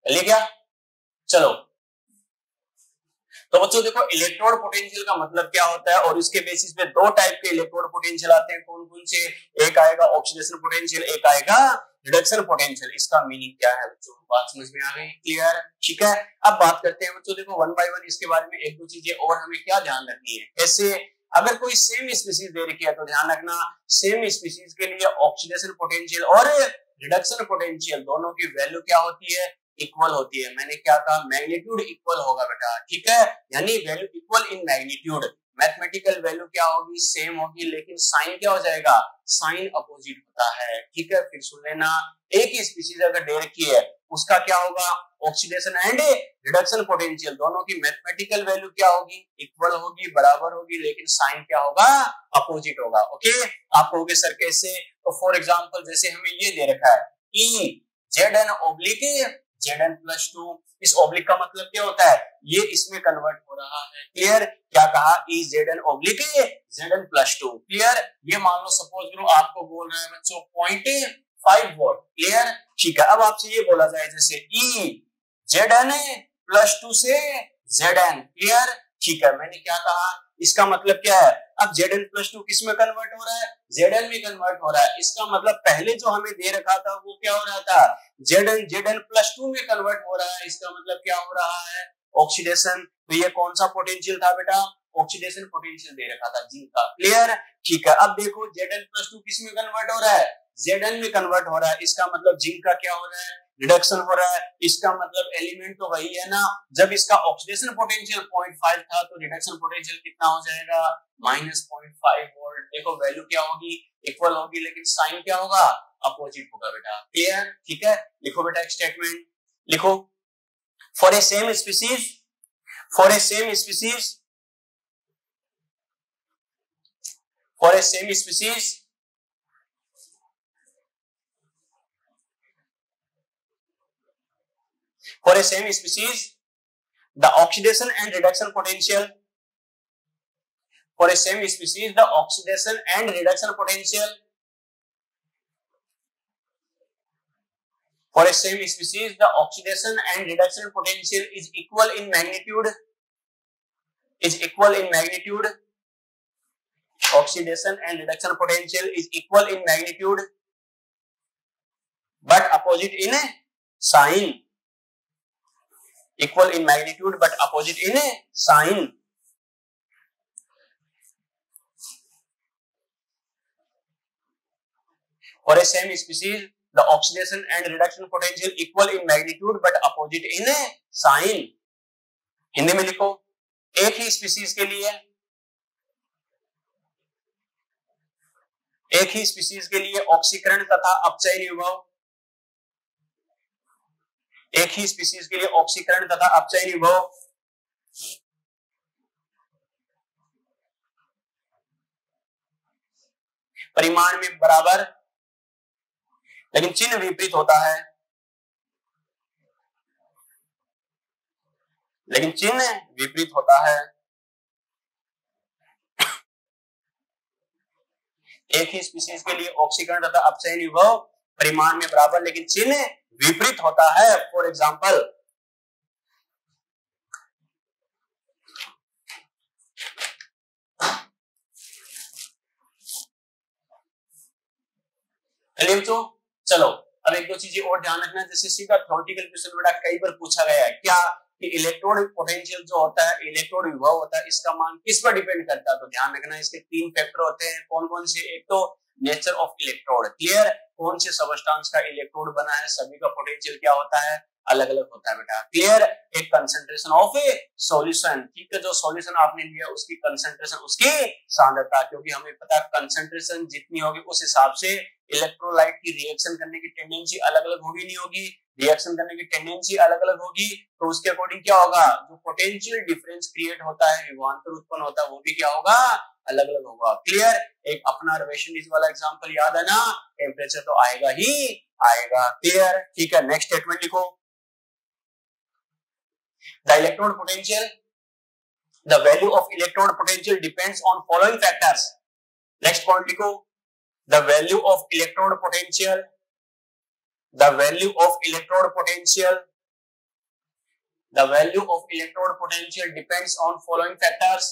ले गया? चलो, तो बच्चों देखो इलेक्ट्रोड पोटेंशियल का मतलब क्या होता है, और इसके बेसिस पे दो टाइप के इलेक्ट्रोड पोटेंशियल आते हैं। कौन कौन से? एक आएगा ऑक्सीडेशन पोटेंशियल, एक आएगा रिडक्शन पोटेंशियल। इसका मीनिंग क्या है बच्चों, बात समझ में आ गई? क्लियर? ठीक है, अब बात करते हैं बच्चों, देखो वन बाय वन इसके बारे में एक दो चीजें और हमें क्या ध्यान रखनी है। कैसे? अगर कोई सेम स्पीशीज दे रखी है तो ध्यान रखना, सेम स्पीशीज के लिए ऑक्सीडेशन पोटेंशियल और रिडक्शन पोटेंशियल दोनों की वैल्यू क्या होती है, इक्वल होती है। मैंने क्या कहा, मैग्नीट्यूड इक्वल होगा बेटा, ठीक है, यानी value equal in magnitude. Mathematical value क्या होगी, सेम होगी, लेकिन साइन क्या हो जाएगा, साइन अपोजिट होता है, ठीक है। फिर सुन लेना, एक ही स्पीशीज अगर दे रखी है उसका क्या होगा, ऑक्सीडेशन एंड रिडक्शन पोटेंशियल दोनों की मैथमेटिकल वैल्यू क्या होगी, इक्वल होगी, बराबर होगी, लेकिन साइन क्या होगा, अपोजिट होगा। ओके, आप कहोगे सर कैसे, तो फॉर एग्जांपल जैसे हमें ये दे रखा है E Z N oblique Z N plus 2, इस ऑब्लिक का मतलब क्या होता है, ये इसमें कन्वर्ट हो रहा है, क्लियर। क्या कहा, E Z N oblique Z N plus 2, clear. ये मान लो सपोज करो आपको बोल रहे हैं बच्चों 0.5 वोल्ट, क्लियर, ठीक है। अब आपसे ये बोला जाए जैसे ई जेड एन प्लस 2 से जेड एन, क्लियर, ठीक है। मैंने क्या कहा, इसका मतलब क्या है, अब जेड एन प्लस 2 किस में कन्वर्ट हो रहा है, जेड एन में कन्वर्ट हो रहा है। इसका मतलब पहले जो हमें दे रखा था वो क्या हो रहा था, जेड एन प्लस 2 में कन्वर्ट हो रहा है। इसका मतलब क्या हो रहा है, ऑक्सीडेशन। तो ये कौन सा पोटेंशियल था बेटा, ऑक्सीडेशन पोटेंशियल दे रखा था जिंक का, क्लियर, ठीक है। अब देखो जेड एन प्लस 2 किस में कन्वर्ट हो रहा है, जेड एन में कन्वर्ट हो रहा है। इसका मतलब जिंक का क्या हो रहा है, रिडक्शन हो रहा है। इसका मतलब एलिमेंट तो वही है ना, जब इसका ऑक्सीडेशन पोटेंशियल 0.5 था तो रिडक्शन पोटेंशियल कितना हो जाएगा, -0.5 वोल्ट। देखो वैल्यू क्या होगी, इक्वल होगी, लेकिन साइन क्या होगा, अपोजिट होगा बेटा, क्लियर, ठीक है। लिखो बेटा एक स्टेटमेंट लिखो, for a same species, for a same species, for a same species for a same species, the oxidation and reduction potential, for a same species, the oxidation and reduction potential, for a same species, the oxidation and reduction potential is equal in magnitude, is equal in magnitude, oxidation and reduction potential is equal in magnitude, but opposite in sign, equal in magnitude but opposite in sign. For a same species, the oxidation and reduction potential equal in magnitude but opposite in sign. Hindi में लिखो, एक ही species के लिए, एक ही species के लिए ऑक्सीकरण तथा अपचयन विभव, एक ही स्पीसीज के लिए ऑक्सीकरण तथा अपचयन विभव परिमाण में बराबर, लेकिन चिन्ह विपरीत होता है, लेकिन चिन्ह विपरीत होता है। एक ही स्पीसीज के लिए ऑक्सीकरण तथा अपचयन विभव परिमाण में बराबर, लेकिन चिन्ह विपरीत होता है। फॉर एग्जाम्पल, चलो अब एक दो चीजें और ध्यान रखना, जैसे सीधा थ्योरेटिकल क्वेश्चन बेटा कई बार पूछा गया है क्या, कि इलेक्ट्रोड पोटेंशियल जो होता है, इलेक्ट्रोड विभव होता है, इसका मान किस पर डिपेंड करता है। तो ध्यान रखना इसके 3 फैक्टर होते हैं, कौन कौन से, एक तो नेचर ऑफ इलेक्ट्रोड, क्लियर, कौन से सबस्टेंस का इलेक्ट्रोड बना है, सभी का पोटेंशियल क्या होता है, अलग अलग होता है बेटा, क्लियर। एक कंसंट्रेशन ऑफ ए सॉल्यूशन, ठीक है, जो सॉल्यूशन आपने लिया उसकी कंसंट्रेशन, उसकी सांद्रता, क्योंकि हमें पता है कंसंट्रेशन जितनी होगी उस हिसाब से इलेक्ट्रोलाइट की रिएक्शन करने की टेंडेंसी अलग अलग होगी, नहीं होगी, रिएक्शन करने की टेंडेंसी अलग अलग होगी, तो उसके अकॉर्डिंग क्या होगा, जो पोटेंशियल डिफरेंस क्रिएट होता है, विभवांतर उत्पन्न होता है, वो भी क्या होगा, अलग अलग होगा, क्लियर। एक अपना वेशनीज वाला एग्जांपल याद है ना, टेम्परेचर तो आएगा ही आएगा, क्लियर, ठीक है। नेक्स्ट स्टेटमेंट लिखो, the electrode potential, the value of electrode potential depends on following factors. Next point लिखो, the value of electrode potential, the value of electrode potential, the value of electrode potential depends on following factors.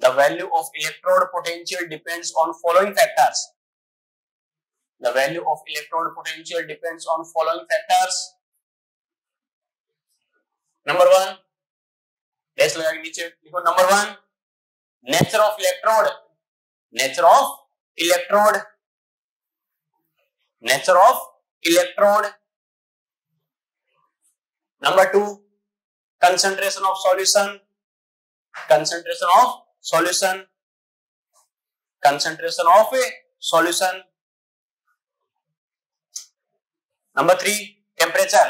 The value of electrode potential depends on following factors. The value of electrode potential depends on following factors. Number 1, dash लगा के नीचे लिखो, number 1, nature of electrode, nature of electrode, nature of electrode, Number 2, concentration of solution. Concentration of solution. Concentration of a solution. Number 3, temperature.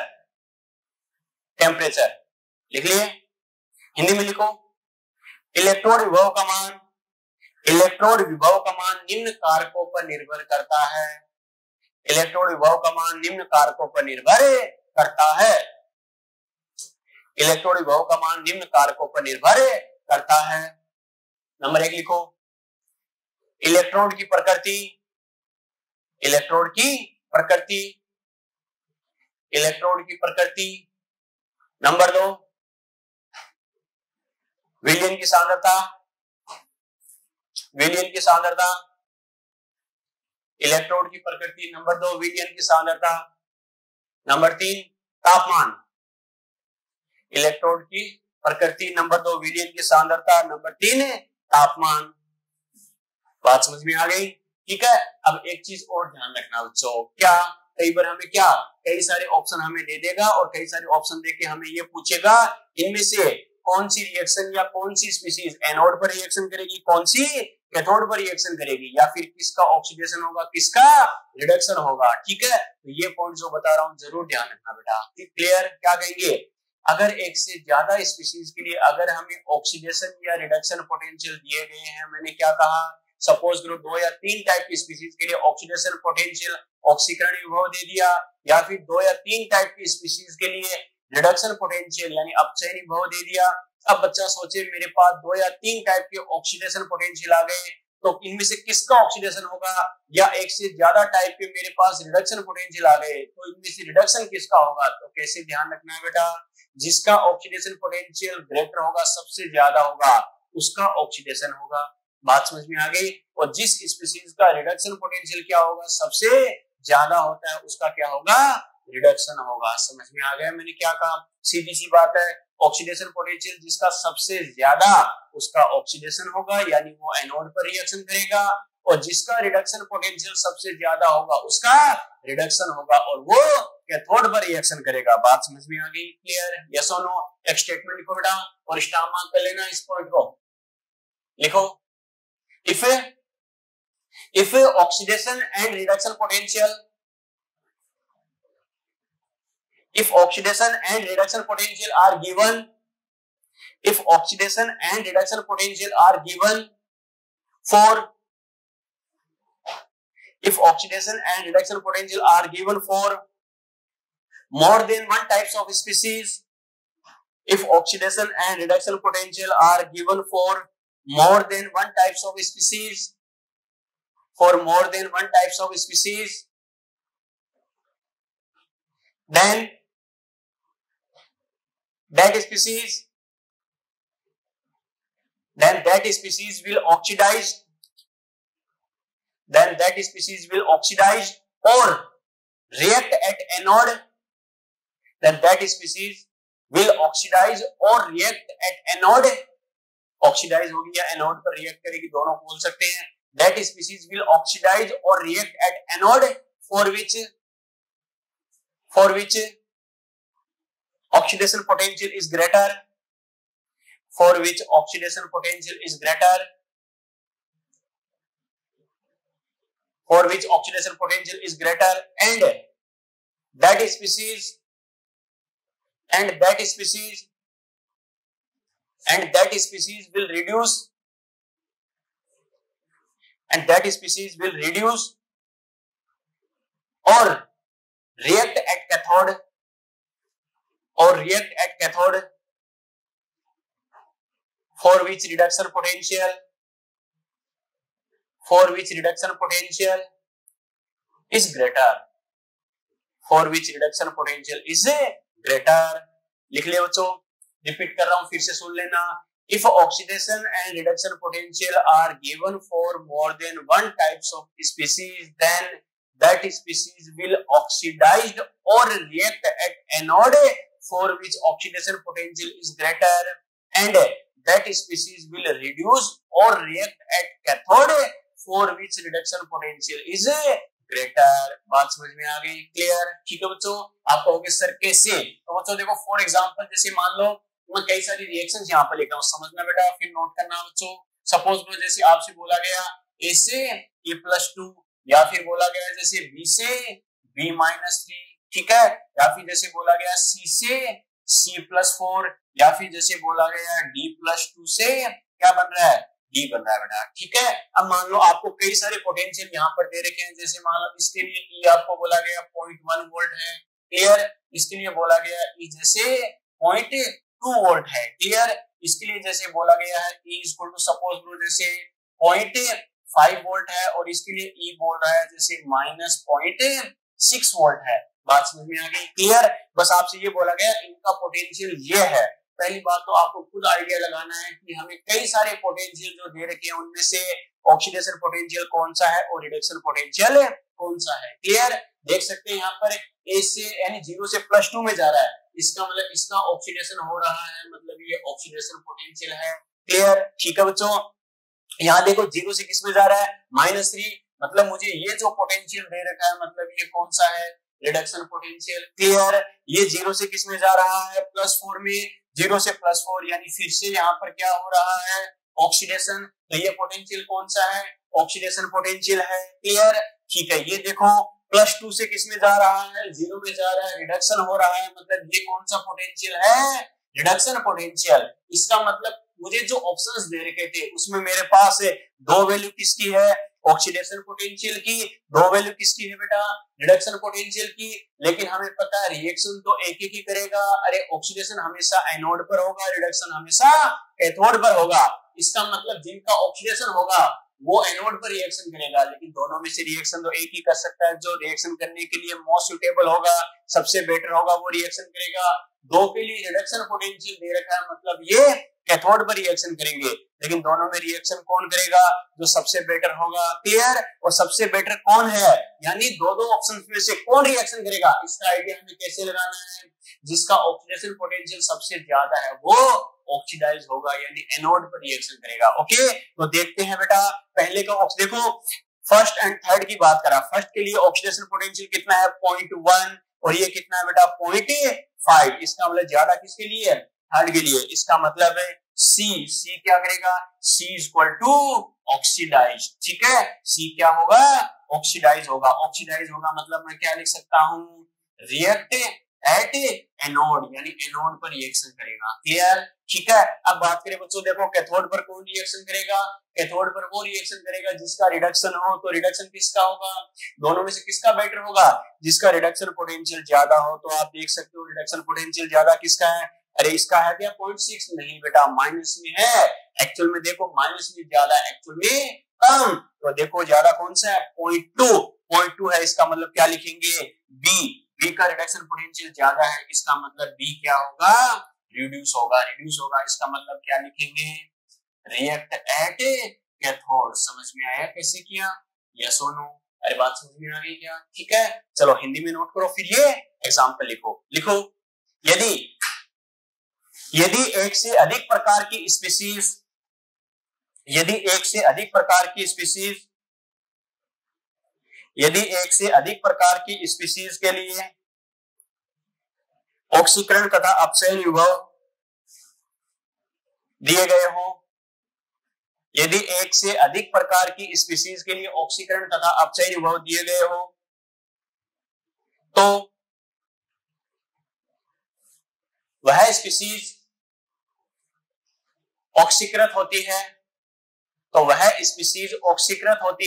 Temperature लिख लिए, हिंदी में लिखो। Electrode विभव का मान, इलेक्ट्रोड विभव का मान निम्न कारकों पर निर्भर करता है। इलेक्ट्रोड विभव का मान निम्न कारकों पर निर्भर करता है। इलेक्ट्रोड विभव का मान निम्न कारकों पर निर्भर करता है। नंबर 1 लिखो, इलेक्ट्रोड की प्रकृति, इलेक्ट्रोड की प्रकृति, इलेक्ट्रोड की प्रकृति। नंबर 2, विलयन की सांद्रता, विलयन की सांद्रता, इलेक्ट्रोड की प्रकृति। नंबर 2, विलयन की सांद्रता। नंबर 3, तापमान, इलेक्ट्रोड की प्रकृति। नंबर 2, विलयन की सांद्रता। नंबर 3, तापमान। बात समझ में आ गई? ठीक है। अब एक चीज और ध्यान रखना बच्चों, क्या कई बार हमें क्या कई सारे ऑप्शन हमें दे देगा और कई सारे ऑप्शन देके हमें ये पूछेगा इनमें से कौन सी रिएक्शन या कौन सी स्पीशीज एनोड पर रिएक्शन करेगी, कौन सी कैथोड पर रिएक्शन करेगी, या फिर किसका ऑक्सीडेशन होगा, किसका रिडक्शन होगा। ठीक है, तो ये पॉइंट जो बता रहा हूं जरूर ध्यान रखना बेटा। क्लियर? क्या कहेंगे, अगर एक से ज्यादा स्पीशीज के लिए अगर हमें ऑक्सीडेशन या रिडक्शन पोटेंशियल दिए गए हैं, मैंने क्या कहा, सपोज करो 2 या 3 टाइप की स्पीशीज के लिए ऑक्सीडेशन पोटेंशियल ऑक्सीकरण विभव दे दिया, या फिर 2 या 3 टाइप की स्पीशीज के लिए रिडक्शन पोटेंशियल यानी अपचयन विभव दे दिया। अब बच्चा सोचे मेरे पास 2 या 3 टाइप के ऑक्सीडेशन पोटेंशियल आ गए, तो इनमें से किसका ऑक्सीडेशन होगा, या एक से ज्यादा टाइप के मेरे पास रिडक्शन पोटेंशियल आ गए, तो इनमें से रिडक्शन किसका होगा। तो कैसे ध्यान रखना है बेटा, जिसका ऑक्सीडेशन पोटेंशियल ग्रेटर होगा, सबसे ज्यादा होगा, उसका ऑक्सीडेशन होगा। बात समझ में आ गई। और जिस स्पीशीज का रिडक्शन पोटेंशियल क्या होगा, सबसे ज्यादा होता है, उसका क्या होगा, रिडक्शन होगा। समझ में आ गया मैंने क्या कहा, सीधी सी बात है। ऑक्सीडेशन पोटेंशियल जिसका सबसे ज्यादा, उसका ऑक्सीडेशन होगा यानी वो एनोड पर रिएक्शन करेगा, और जिसका रिडक्शन पोटेंशियल सबसे ज्यादा होगा उसका रिडक्शन होगा और वो कैथोड पर रिएक्शन करेगा। बात समझ में आ गई? क्लियर? यस और नो? एक स्टेटमेंट लिखो बेटा और स्टार मार्क कर लेना इस पॉइंट को। लिखो, if oxidation and reduction potential, if oxidation and reduction potential are given, if oxidation and reduction potential are given for, if oxidation and reduction potential are given for more than one types of species, if oxidation and reduction potential are given for more than one types of species, for more than one types of species, then that species will oxidize, then that species will oxidize or react at anode, then that species will oxidize or react at anode, oxidise होगी या anode पर react करेगी, दोनों बोल सकते हैं। That species will oxidise और react at anode for which oxidation potential is greater, for which oxidation potential is greater, for which oxidation potential is greater, and that species will reduce, and that species will reduce or react at cathode, or react at cathode, for which reduction potential is greater, for which reduction potential is greater। लिख लिया बच्चों, repeat कर रहा हूं, फिर से सुन लेना। If oxidation and reduction potential are given for more than one types of species, then that species will oxidize or react at anode for which oxidation potential is greater, and that species will reduce or react at cathode for which reduction potential is greater. बात समझ में आ गई? Clear? ठीक है बच्चों। आप कहोगे sir कैसे? तो बच्चों देखो फॉर एग्जांपल जैसे मान लो मैं कई सारी रिएक्शंस यहाँ पर लिख रहा हूँ, समझना बेटा फिर नोट करना बच्चों। सपोज जैसे आपसे बोला गया ए से A+2 या फिर बोला गया जैसे B से B-3, ठीक है, या फिर जैसे बोला गया C से C+4 या फिर जैसे बोला गया D+2 से क्या बन रहा है? D बन रहा है बेटा, ठीक है। अब मान लो आपको कई सारे पोटेंशियल यहाँ पर दे रखे हैं, जैसे मान लो इसके लिए E आपको बोला गया 0.1 वोल्ट है, क्लियर। इसके लिए बोला गया E जैसे 0.2 वोल्ट है, क्लियर। इसके लिए जैसे बोला गया है E इक्वल टू सपोज जैसे 0.5 वोल्ट है और इसके लिए E बोल रहा है जैसे -0.6 वोल्ट है। बात समझ में आ गई? क्लियर। बस आपसे ये बोला गया इनका पोटेंशियल ये है। पहली बात तो आपको खुद आइडिया लगाना है कि हमें कई सारे पोटेंशियल जो दे रखे हैं उनमें से ऑक्सीडेशन पोटेंशियल कौन सा है और रिडक्शन पोटेंशियल कौन सा है, क्लियर। देख सकते हैं यहाँ पर ए से यानी 0 से +2 में जा रहा है, इसका मतलब इसका ऑक्सीडेशन हो रहा है, मतलब ये ऑक्सीडेशन पोटेंशियल है, क्लियर। ठीक है बच्चों। यहाँ देखो 0 से किस में जा रहा है? -3, मतलब मुझे ये जो पोटेंशियल दे रखा है मतलब ये कौन सा है? Reduction potential, clear. ये 0 से किस में जा रहा है? +4 में। 0 से +4 यानी फिर से यहाँ पर क्या हो रहा है? ऑक्सीडेशन। तो ये पोटेंशियल कौन सा है? ऑक्सीडेशन पोटेंशियल है, क्लियर। ठीक है। ये देखो +2 से किस में जा रहा है? 0 में जा रहा है, रिडक्शन हो रहा है, मतलब ये कौन सा पोटेंशियल है? Reduction potential. इसका मतलब मुझे जो ऑप्शंस दे रखे थे उसमें मेरे पास दो वैल्यू किसकी है? ऑक्सीडेशन पोटेंशियल की। दो वैल्यू किसकी है बेटा? रिडक्शन पोटेंशियल की। लेकिन हमें पता है रिएक्शन तो एक ही करेगा। अरे ऑक्सीडेशन हमेशा एनोड पर होगा, रिडक्शन हमेशा कैथोड पर होगा। इसका मतलब जिनका ऑक्सीडेशन होगा वो एनोड पर रिएक्शन करेगा, लेकिन दोनों में से रिएक्शन तो एक ही कर सकता है। जो रिएक्शन करने के लिए मोस्ट सुटेबल होगा, सबसे बेटर होगा, वो रिएक्शन करेगा। दो के लिए रिडक्शन पोटेंशियल दे रखा है, मतलब ये कैथोड पर रिएक्शन करेंगे, लेकिन दोनों में रिएक्शन कौन करेगा? जो सबसे बेटर होगा, क्लियर। और सबसे बेटर कौन है? यानी दो ऑप्शन में से कौन रिएक्शन करेगा? इसका आइडिया हमें कैसे लगाना है? जिसका ऑक्सीडेशन पोटेंशियल सबसे ज्यादा है वो ऑक्सीडाइज होगा, यानी एनोड पर रिएक्शन करेगा। ओके, तो देखते हैं बेटा पहले का देखो फर्स्ट एंड थर्ड की बात करा। फर्स्ट के लिए ऑक्सीडेशन पोटेंशियल कितना है? 0.1 और ये कितना है बेटा? 0.5। इसका मतलब ज्यादा किसके लिए है? थर्ड के लिए। इसका मतलब है सी क्या करेगा? C इक्वल टू ऑक्सीडाइज, ठीक है। C क्या होगा? ऑक्सीडाइज होगा। ऑक्सीडाइज होगा मतलब मैं क्या लिख सकता हूँ? रिएक्ट एट एनोड, यानी एनोड पर रिएक्शन करेगा, क्लियर। ठीक है। अब बात करें बच्चों, देखो कैथोड पर कौन रिएक्शन करेगा? कैथोड पर वो रिएक्शन करेगा जिसका रिडक्शन हो। तो रिडक्शन किसका होगा? दोनों में से किसका बेटर होगा? जिसका रिडक्शन पोटेंशियल ज्यादा हो। तो आप देख सकते हो रिडक्शन पोटेंशियल ज्यादा किसका है? अरे इसका है क्या 0.6? नहीं बेटा, माइनस में है। एक्चुअल में देखो माइनस में ज्यादा, एक्चुअल में कम। तो देखो ज्यादा कौन सा है? 0.2 है। इसका मतलब क्या लिखेंगे? बी का रिडक्शन पोटेंशियल ज्यादा है, इसका मतलब बी क्या होगा? रिड्यूस होगा। रिड्यूस होगा इसका मतलब क्या लिखेंगे? React at cathode. समझ में आया कैसे किया? यस और नो? अरे बात समझ में आ गई क्या? ठीक है, चलो हिंदी में नोट करो, फिर ये एग्जाम्पल लिखो। यदि एक से अधिक प्रकार की स्पीशीज यदि एक से अधिक प्रकार की स्पीशीज के लिए ऑक्सीकरण तथा अपचयन विभव दिए गए हो, यदि एक से अधिक प्रकार की स्पीशीज के लिए ऑक्सीकरण तथा अपचयन विभव दिए गए हो, तो वह स्पीशीज ऑक्सीकृत होती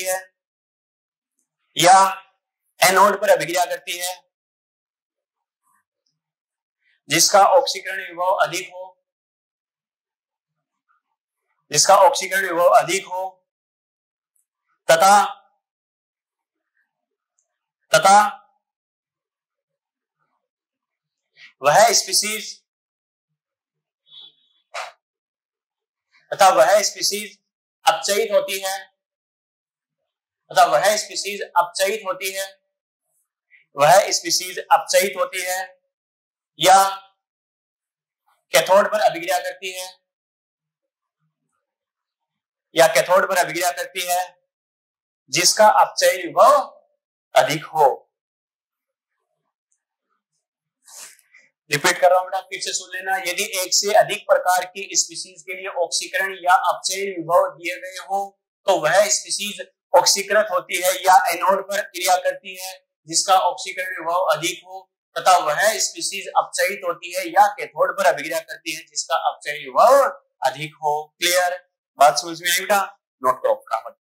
है या एनोड पर अभिक्रिया करती है जिसका ऑक्सीकरण विभव अधिक हो तथा वह स्पीशीज अपचयित होती है या कैथोड पर अभिक्रिया करती है जिसका अपचयन विभव अधिक हो। रिपीट कर रहा हूं बेटा, फिर से सुन लेना। यदि एक से अधिक प्रकार की स्पीसीज के लिए ऑक्सीकरण या अपचयन विभव दिए गए हो तो वह स्पीसीज ऑक्सीकृत होती है या एनोड पर क्रिया करती है जिसका ऑक्सीकरण विभव अधिक हो, तथा वह स्पीसीज अपचयित होती है या कैथोड पर अभिक्रिया करती है जिसका अपचयन विभव अधिक हो। क्लियर? बात समझ में आई बेटा? नोट करो फटाफट।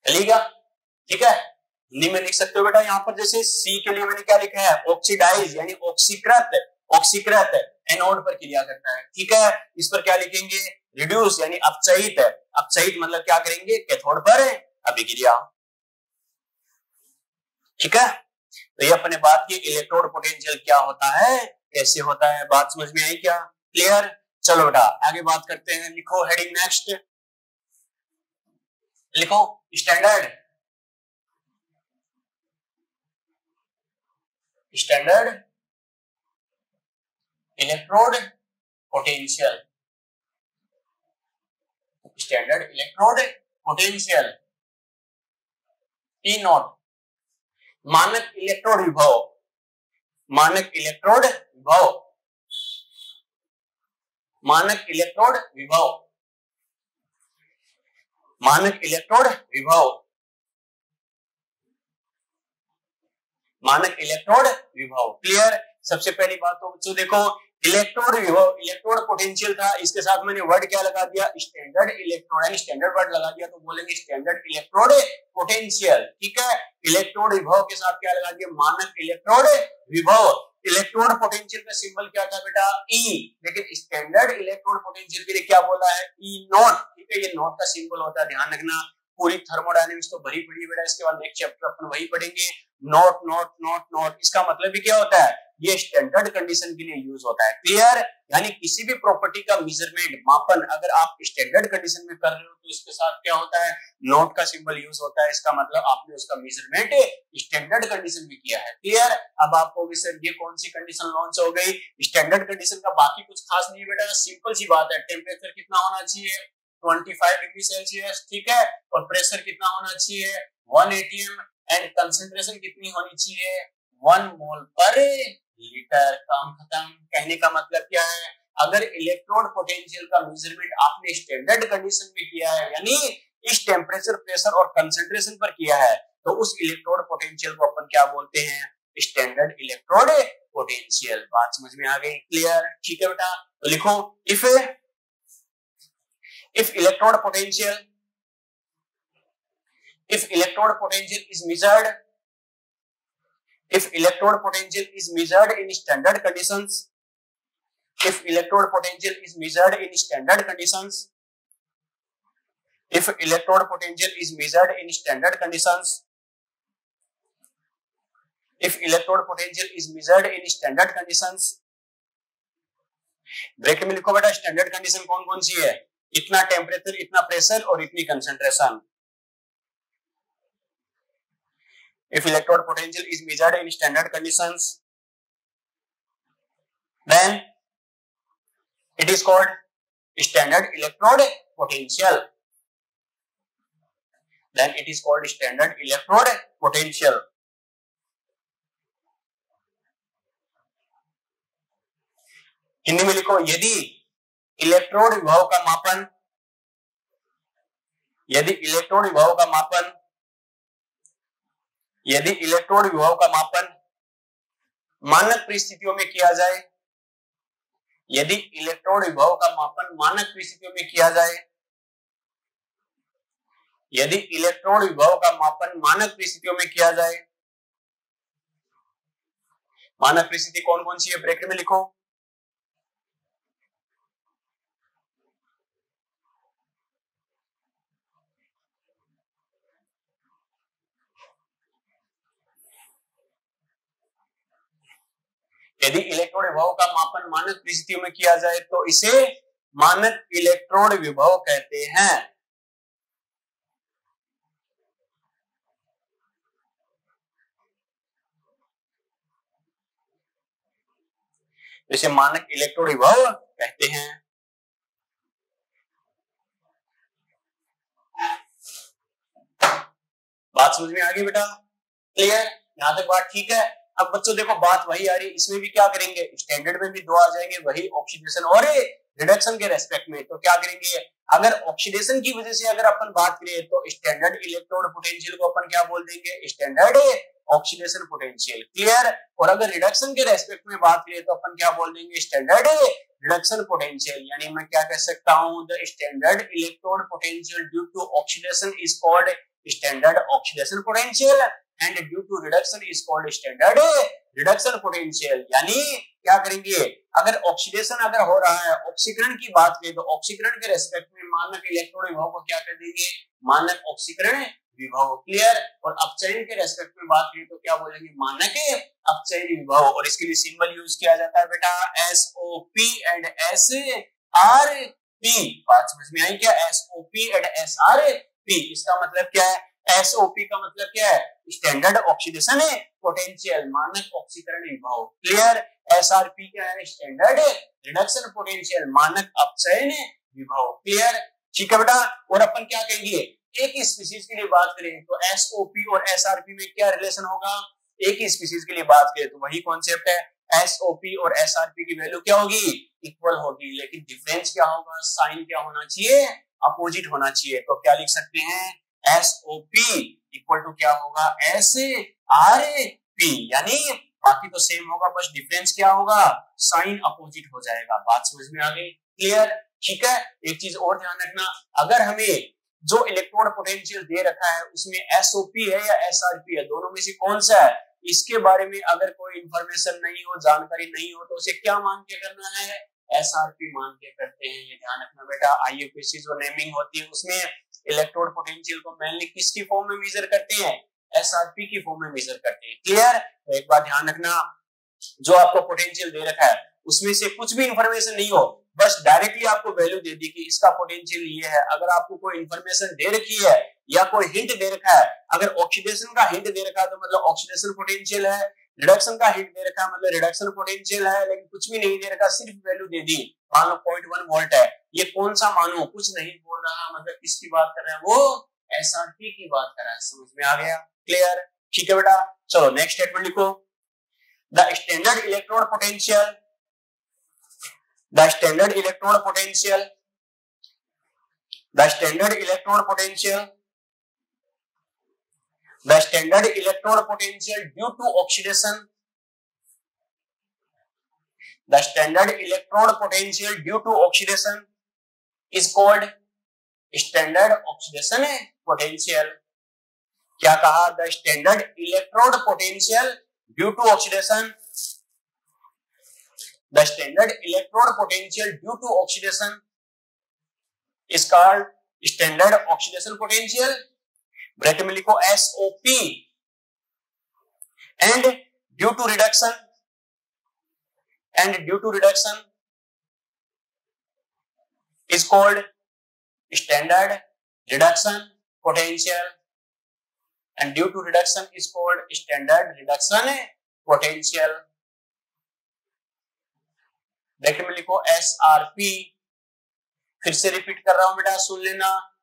चलेगा? ठीक है, हिंदी में लिख सकते हो बेटा। यहाँ पर जैसे सी के लिए मैंने क्या लिखा है, ऑक्सीडाइज यानी ऑक्सीकृत, ऑक्सीकृत एनोड पर क्रिया करता है। ठीक है, इस पर क्या लिखेंगे, रिड्यूस यानी अपचयित, अपचयित मतलब क्या करेंगे, कैथोड पर अभिक्रिया। ठीक है, तो ये अपने बात की इलेक्ट्रोड पोटेंशियल क्या होता है, कैसे होता है, बात समझ में आई क्या? क्लियर? चलो बेटा आगे बात करते हैं। लिखो हेडिंग नेक्स्ट, लिखो standard, standard electrode potential, standard electrode potential T not, मानक इलेक्ट्रोड विभव, मानक इलेक्ट्रोड विभव, मानक इलेक्ट्रोड विभव, मानक इलेक्ट्रोड विभव, मानक इलेक्ट्रोड विभव। क्लियर? सबसे पहली बात तो बच्चों देखो, इलेक्ट्रोड विभव, इलेक्ट्रोड पोटेंशियल था, इसके साथ मैंने वर्ड क्या लगा दिया, स्टैंडर्ड इलेक्ट्रोड, यानी स्टैंडर्ड वर्ड लगा दिया तो बोलेंगे स्टैंडर्ड इलेक्ट्रोड पोटेंशियल। ठीक है, इलेक्ट्रोड विभव के साथ क्या लगा दिया, मानक इलेक्ट्रोड विभव। इलेक्ट्रोड पोटेंशियल का सिंबल क्या था बेटा, E, लेकिन स्टैंडर्ड इलेक्ट्रोड पोटेंशियल के लिए क्या बोला है, E नॉट। ठीक है, ये नॉट का सिंबल होता है, ध्यान रखना। पूरी थर्मोडायनेमिक्स तो भरी पड़ी बेटा, इसके बाद नेक्स्ट चैप्टर अपन वही पढ़ेंगे। नॉट नॉट नॉट नॉट, इसका मतलब भी क्या होता है, ये स्टैंडर्ड कंडीशन के लिए यूज होता है। क्लियर? यानी किसी भी प्रॉपर्टी का मेजरमेंट, मापन अगर आप स्टैंडर्ड कंडीशन में कर रहे हो तो इसके साथ क्या होता है, नॉट का सिंबल यूज होता है। इसका मतलब आपने उसका मेजरमेंट स्टैंडर्ड कंडीशन में किया है। क्लियर? अब आपको सर ये कौन सी कंडीशन लॉन्च हो गई, स्टैंडर्ड कंडीशन का बाकी कुछ खास नहीं बेटा, सिंपल सी बात है। टेम्परेचर कितना होना चाहिए, 25 डिग्री सेल्सियस। ठीक है, और प्रेशर कितना होना चाहिए, 1 atm, एंड कंसेंट्रेशन कितनी होनी चाहिए, 1 मोल पर लीटर। काम खत्म। कहने का मतलब क्या है, अगर इलेक्ट्रोड पोटेंशियल का मेजरमेंट आपने स्टैंडर्ड कंडीशन में किया है, यानी इस टेम्परेचर, प्रेशर और कंसेंट्रेशन पर किया है, तो उस इलेक्ट्रोड पोटेंशियल को अपन क्या बोलते हैं, स्टैंडर्ड इलेक्ट्रोड पोटेंशियल। बात समझ में आ गई? क्लियर? ठीक है बेटा, तो लिखो if electrode potential, if electrode potential is measured, if electrode potential is measured in standard conditions, if electrode potential is measured in standard conditions, if electrode potential is measured in standard conditions, if electrode potential is measured in standard conditions, bracket में लिखो बेटा standard condition कौन कौन सी है, इतना temperature, इतना pressure और इतनी concentration. If electrode potential is measured in standard conditions, then It is called standard electrode potential. Then it is called standard electrode potential. Hindi में लिखो, यदि इलेक्ट्रोड विभव का मापन, यदि इलेक्ट्रोड विभव का मापन, यदि इलेक्ट्रोड विभव का मापन मानक परिस्थितियों में किया जाए, यदि इलेक्ट्रोड विभव का मापन मानक परिस्थितियों में किया जाए, यदि इलेक्ट्रोड विभव का मापन मानक परिस्थितियों में किया जाए, मानक परिस्थिति कौन कौन सी है ब्रैकेट में लिखो, यदि इलेक्ट्रोड विभव का मापन मानक परिस्थितियों में किया जाए तो इसे मानक इलेक्ट्रोड विभव कहते हैं। इसे मानक इलेक्ट्रोड विभव कहते हैं। बात समझ में आ गई बेटा? क्लियर? यहां तक बात ठीक है? अब बच्चों देखो बात वही आ रही, इसमें भी क्या करेंगे, स्टैंडर्ड में भी दो आ जाएंगे, वही ऑक्सीडेशन और रिडक्शन के रेस्पेक्ट में। तो क्या करेंगे, अगर ऑक्सीडेशन की वजह से अगर अपन बात करें तो स्टैंडर्ड इलेक्ट्रोड पोटेंशियल को अपन क्या बोल देंगे, स्टैंडर्ड ऑक्सीडेशन पोटेंशियल। क्लियर? और अगर रिडक्शन के रेस्पेक्ट में बात करें तो अपन क्या बोल देंगे, स्टैंडर्ड रिडक्शन पोटेंशियल। यानी मैं क्या कह सकता हूं, the standard electrode potential due to oxidation is called standard oxidation potential and due to reduction is called standard reduction potential. यानी क्या करेंगे, अगर ऑक्सीडेशन अगर हो रहा है, ऑक्सीकरण की बात करें तो ऑक्सीकरण के रेस्पेक्ट में मानक इलेक्ट्रोड विभव को क्या कर देंगे, मानक ऑक्सीकरण विभव। क्लियर? और अपचयन के रेस्पेक्ट में बात करें तो क्या बोलेंगे, मानक अपचयन विभव। और इसके लिए सिंबल यूज किया जाता है बेटा SOP एंड SRP। बात समझ में आई क्या, SOP एंड SRP। इसका मतलब क्या है, SOP का मतलब क्या है, स्टैंडर्ड ऑक्सीडेशन पोटेंशियल, मानक ऑक्सीकरण विभव। क्लियर? SRP क्या है, स्टैंडर्ड रिडक्शन पोटेंशियल, मानक अपचयन विभव। क्लियर? ठीक है बेटा? और अपन क्या कहेंगे, एक ही स्पीशीज के लिए बात करें तो SOP और SRP में क्या रिलेशन होगा, एक ही स्पीशीज के लिए बात करें तो वही कॉन्सेप्ट है, SOP और SRP की वैल्यू क्या होगी, इक्वल होगी। लेकिन डिफरेंस क्या होगा, साइन क्या होना चाहिए, अपोजिट होना चाहिए। तो क्या लिख सकते हैं, SOP इक्वल टू क्या होगा, SRP। यानी बाकी तो सेम होगा, बस डिफरेंस क्या होगा, साइन अपोजिट हो जाएगा। बात समझ में आ गई? क्लियर? ठीक है? एक चीज और ध्यान रखना, अगर हमें जो इलेक्ट्रोड पोटेंशियल दे रखा है उसमें SOP है या SRP है, दोनों में से कौन सा है, इसके बारे में अगर कोई इंफॉर्मेशन नहीं हो, जानकारी नहीं हो, तो उसे क्या मान के करना है, SRP मान के करते हैं। ये ध्यान रखना बेटा। IUPAC जो नेमिंग होती है उसमें इलेक्ट्रोड पोटेंशियल को मेनली किसकी फॉर्म में मेजर करते हैं, SRP की फॉर्म में मेजर करते हैं। क्लियर? तो एक बात ध्यान रखना, जो आपको पोटेंशियल दे रखा है उसमें से कुछ भी इंफॉर्मेशन नहीं हो, बस डायरेक्टली आपको वैल्यू दे दी कि इसका पोटेंशियल ये है। अगर आपको कोई इंफॉर्मेशन दे रखी है या कोई हिंट दे रखा है, अगर ऑक्सीडेशन का हिंट दे रखा है तो मतलब ऑक्सीडेशन पोटेंशियल है, रिडक्शन का हिंट दे रखा है मतलब रिडक्शन पोटेंशियल है, लेकिन कुछ भी नहीं दे रखा, सिर्फ वैल्यू दे दी, मान लो 0.1 वोल्ट है, ये कौन सा मानो, कुछ नहीं बोल रहा, मतलब किसकी बात कर रहा है, वो SRP की बात कर रहा है। समझ में आ गया? क्लियर? ठीक है बेटा? चलो नेक्स्ट स्टेटमेंट लिखो, the standard electrode potential, the standard electrode potential, the standard electrode potential, the standard electrode potential due to oxidation, the standard electrode potential due to oxidation is called standard oxidation potential। क्या कहा, the standard electrode potential due to oxidation, the standard electrode potential due to oxidation is called standard oxidation potential। Bracket में लिखो SOP and due to reduction, and due to reduction is called standard reduction potential, and due to reduction is called standard reduction potential। Bracket में लिखो SRP, फिर से repeat कर रहा हूं बेटा, सुन लेना।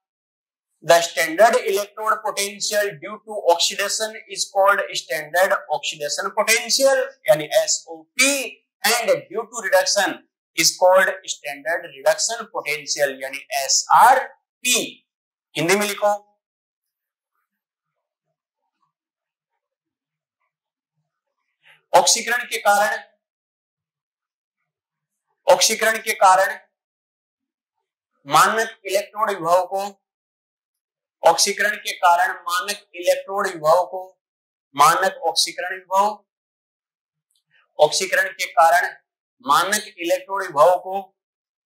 The standard electrode potential due to oxidation is called standard oxidation potential यानी SOP, and due to reduction is called standard reduction potential यानी SRP। हिंदी में लिखो, ऑक्सीकरण के कारण मानक इलेक्ट्रोड विभव को, ऑक्सीकरण के कारण मानक इलेक्ट्रोड विभव को, मानक ऑक्सीकरण विभव, ऑक्सीकरण के कारण मानक इलेक्ट्रोड विभव को,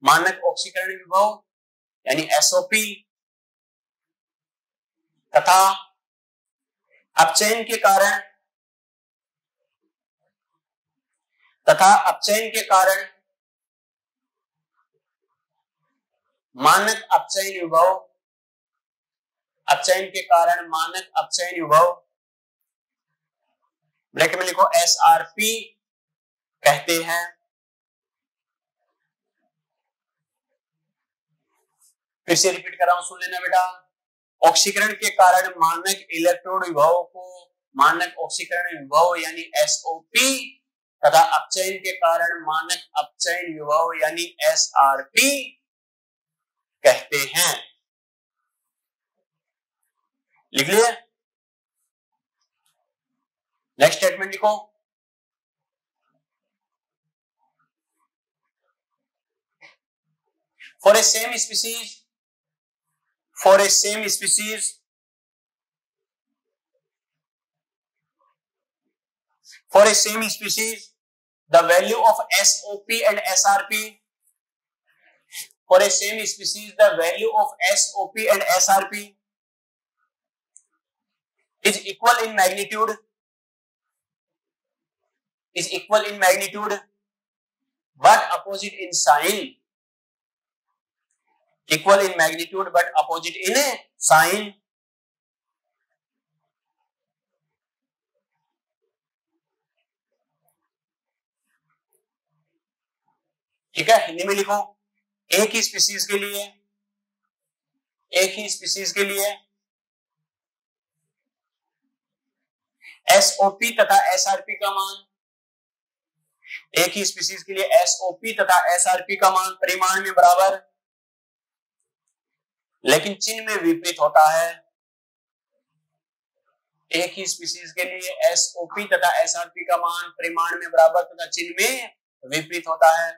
मानक ऑक्सीकरण विभव यानी SOP, तथा अपचयन के कारण मानक अपचयन विभव, अपचयन के कारण मानक अपचयन विभव, ब्रैकेट में लिखो SRP कहते हैं। फिर से रिपीट कर रहा हूं, सुन लेना बेटा। ऑक्सीकरण के कारण मानक इलेक्ट्रोड विभव को मानक ऑक्सीकरण विभव यानी SOP, तथा अपचयन के कारण मानक अपचयन विभव यानी SRP कहते हैं। लिख लिया? नेक्स्ट स्टेटमेंट लिखो, for a same species the value of SOP and SRP, for a same species the value of SOP and SRP is equal in magnitude, but opposite in sign, equal in magnitude but opposite in sign। ठीक है, हिंदी में लिखो, एक ही species के लिए SOP तथा SRP का मान, एक ही स्पीसीज के लिए SOP तथा SRP का मान परिमाण में बराबर लेकिन चिन्ह में विपरीत होता है। एक ही स्पीसीज के लिए SOP तथा SRP का मान परिमाण में बराबर तथा चिन्ह में विपरीत होता है।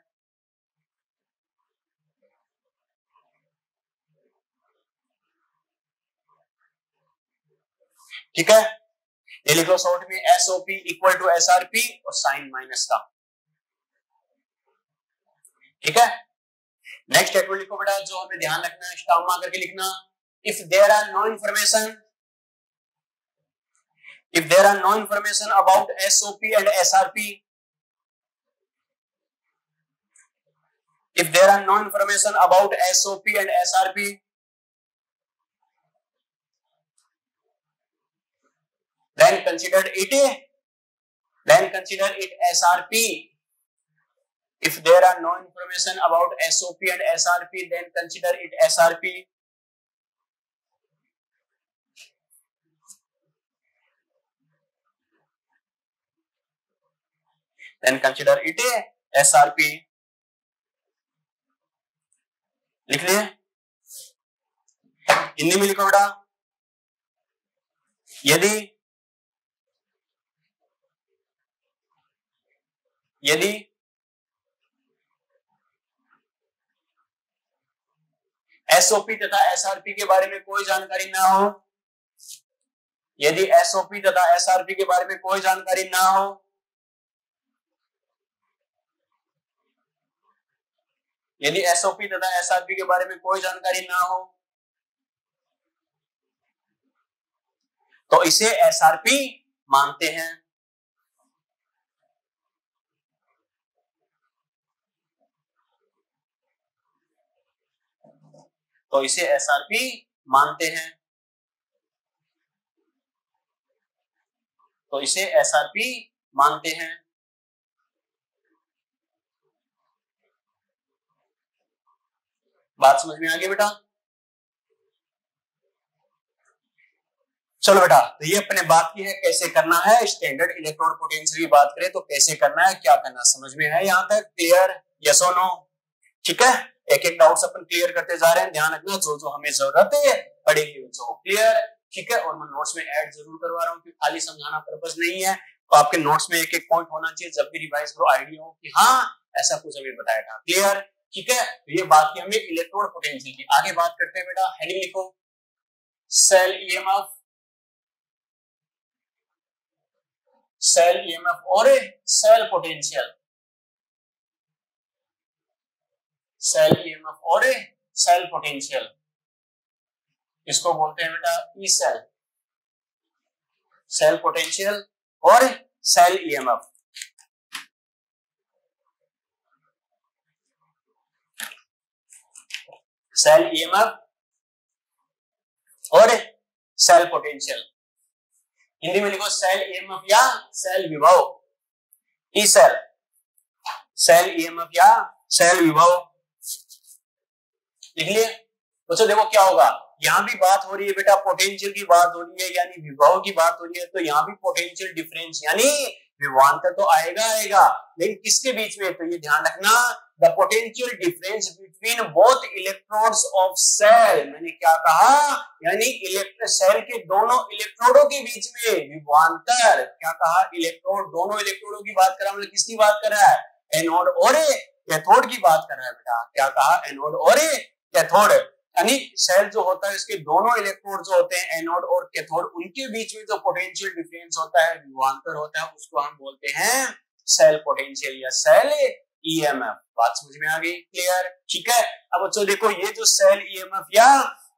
ठीक है, ये लिख लो शॉर्ट में, SOP इक्वल टू SRP और साइन माइनस का। ठीक है, नेक्स्ट स्टेटमेंट लिखो बेटा, जो हमें ध्यान रखना है, स्टॉप मार करके लिखना। If there are no information about SOP and SRP, if there are no information about SOP and SRP, then consider it SRP. If there are no information about SOP and SRP, then consider it SRP. Then consider it SRP. लिख लिए? हिंदी में लिखो बेटा, यदि SOP तथा SRP के बारे में कोई जानकारी ना हो, यदि SOP तथा SRP के बारे में कोई जानकारी ना हो, यदि SOP तथा SRP के बारे में कोई जानकारी ना हो तो इसे SRP मानते हैं। तो इसे SRP मानते हैं, तो इसे SRP मानते हैं। बात समझ में आ गई बेटा? चलो बेटा, तो ये अपने बात की है कैसे करना है। स्टैंडर्ड इलेक्ट्रोड पोटेंशियल की बात करें तो कैसे करना है, क्या करना, समझ में है यहाँ तक? क्लियर? यस और नो? ठीक है, एक एक डाउट्स अपन क्लियर करते जा रहे हैं। ध्यान रखना, जो जो हमें जरूरत है पड़ेगी जो क्लियर। ठीक है, और मैं नोट्स में ऐड जरूर करवा रहा हूँ कि खाली समझाना पर्पस नहीं है, तो आपके नोट्स में एक एक पॉइंट होना चाहिए जब भी रिवाइज करो, आइडिया हो कि हाँ ऐसा कुछ हमें बताया था। क्लियर? ठीक है, तो ये बात की हमें इलेक्ट्रोड पोटेंशियल की। आगे बात करते हैं बेटा, हेडिंग लिखो, सेल ईएमएफ, सेल ईएमएफ और सेल पोटेंशियल, सेल ईएमएफ और सेल पोटेंशियल, इसको बोलते हैं बेटा ई सेल, सेल पोटेंशियल और सेल ईएमएफ। सेल ईएमएफ और सेल पोटेंशियल, हिंदी में लिखो सेल ईएमएफ या सेल विभव, ई सेल, सेल ईएमएफ या सेल विभव, लिख लिए? तो देखो क्या होगा, यहां भी बात हो रही है बेटा, पोटेंशियल की बात हो रही है यानी विभव की बात हो रही है, तो यहां भी पोटेंशियल डिफरेंस यानी विभवांतर तो आएगा आएगा, लेकिन किसके बीच में? तो ये ध्यान रखना, the potential difference between both electrodes of cell, मैंने क्या कहा, यानी सेल के दोनों इलेक्ट्रोडों के बीच में विभवांतर, क्या कहा, इलेक्ट्रोड, दोनों इलेक्ट्रोडों की बात कर रहा हूं, मतलब किसकी बात कर रहा है? एनोड और कैथोड की बात कर रहा है बेटा। क्या कहा? एनोड और कैथोड, यानी सेल जो होता है इसके दोनों इलेक्ट्रोड जो होते हैं एनोड और कैथोड, उनके बीच में जो पोटेंशियल डिफरेंस होता है, विभवांतर होता है, उसको हम बोलते हैं सेल पोटेंशियल या सेल ईएमएफ। बात समझ में आ गई? क्लियर? ठीक है, अब बच्चों देखो, ये जो सेल ईएमएफ या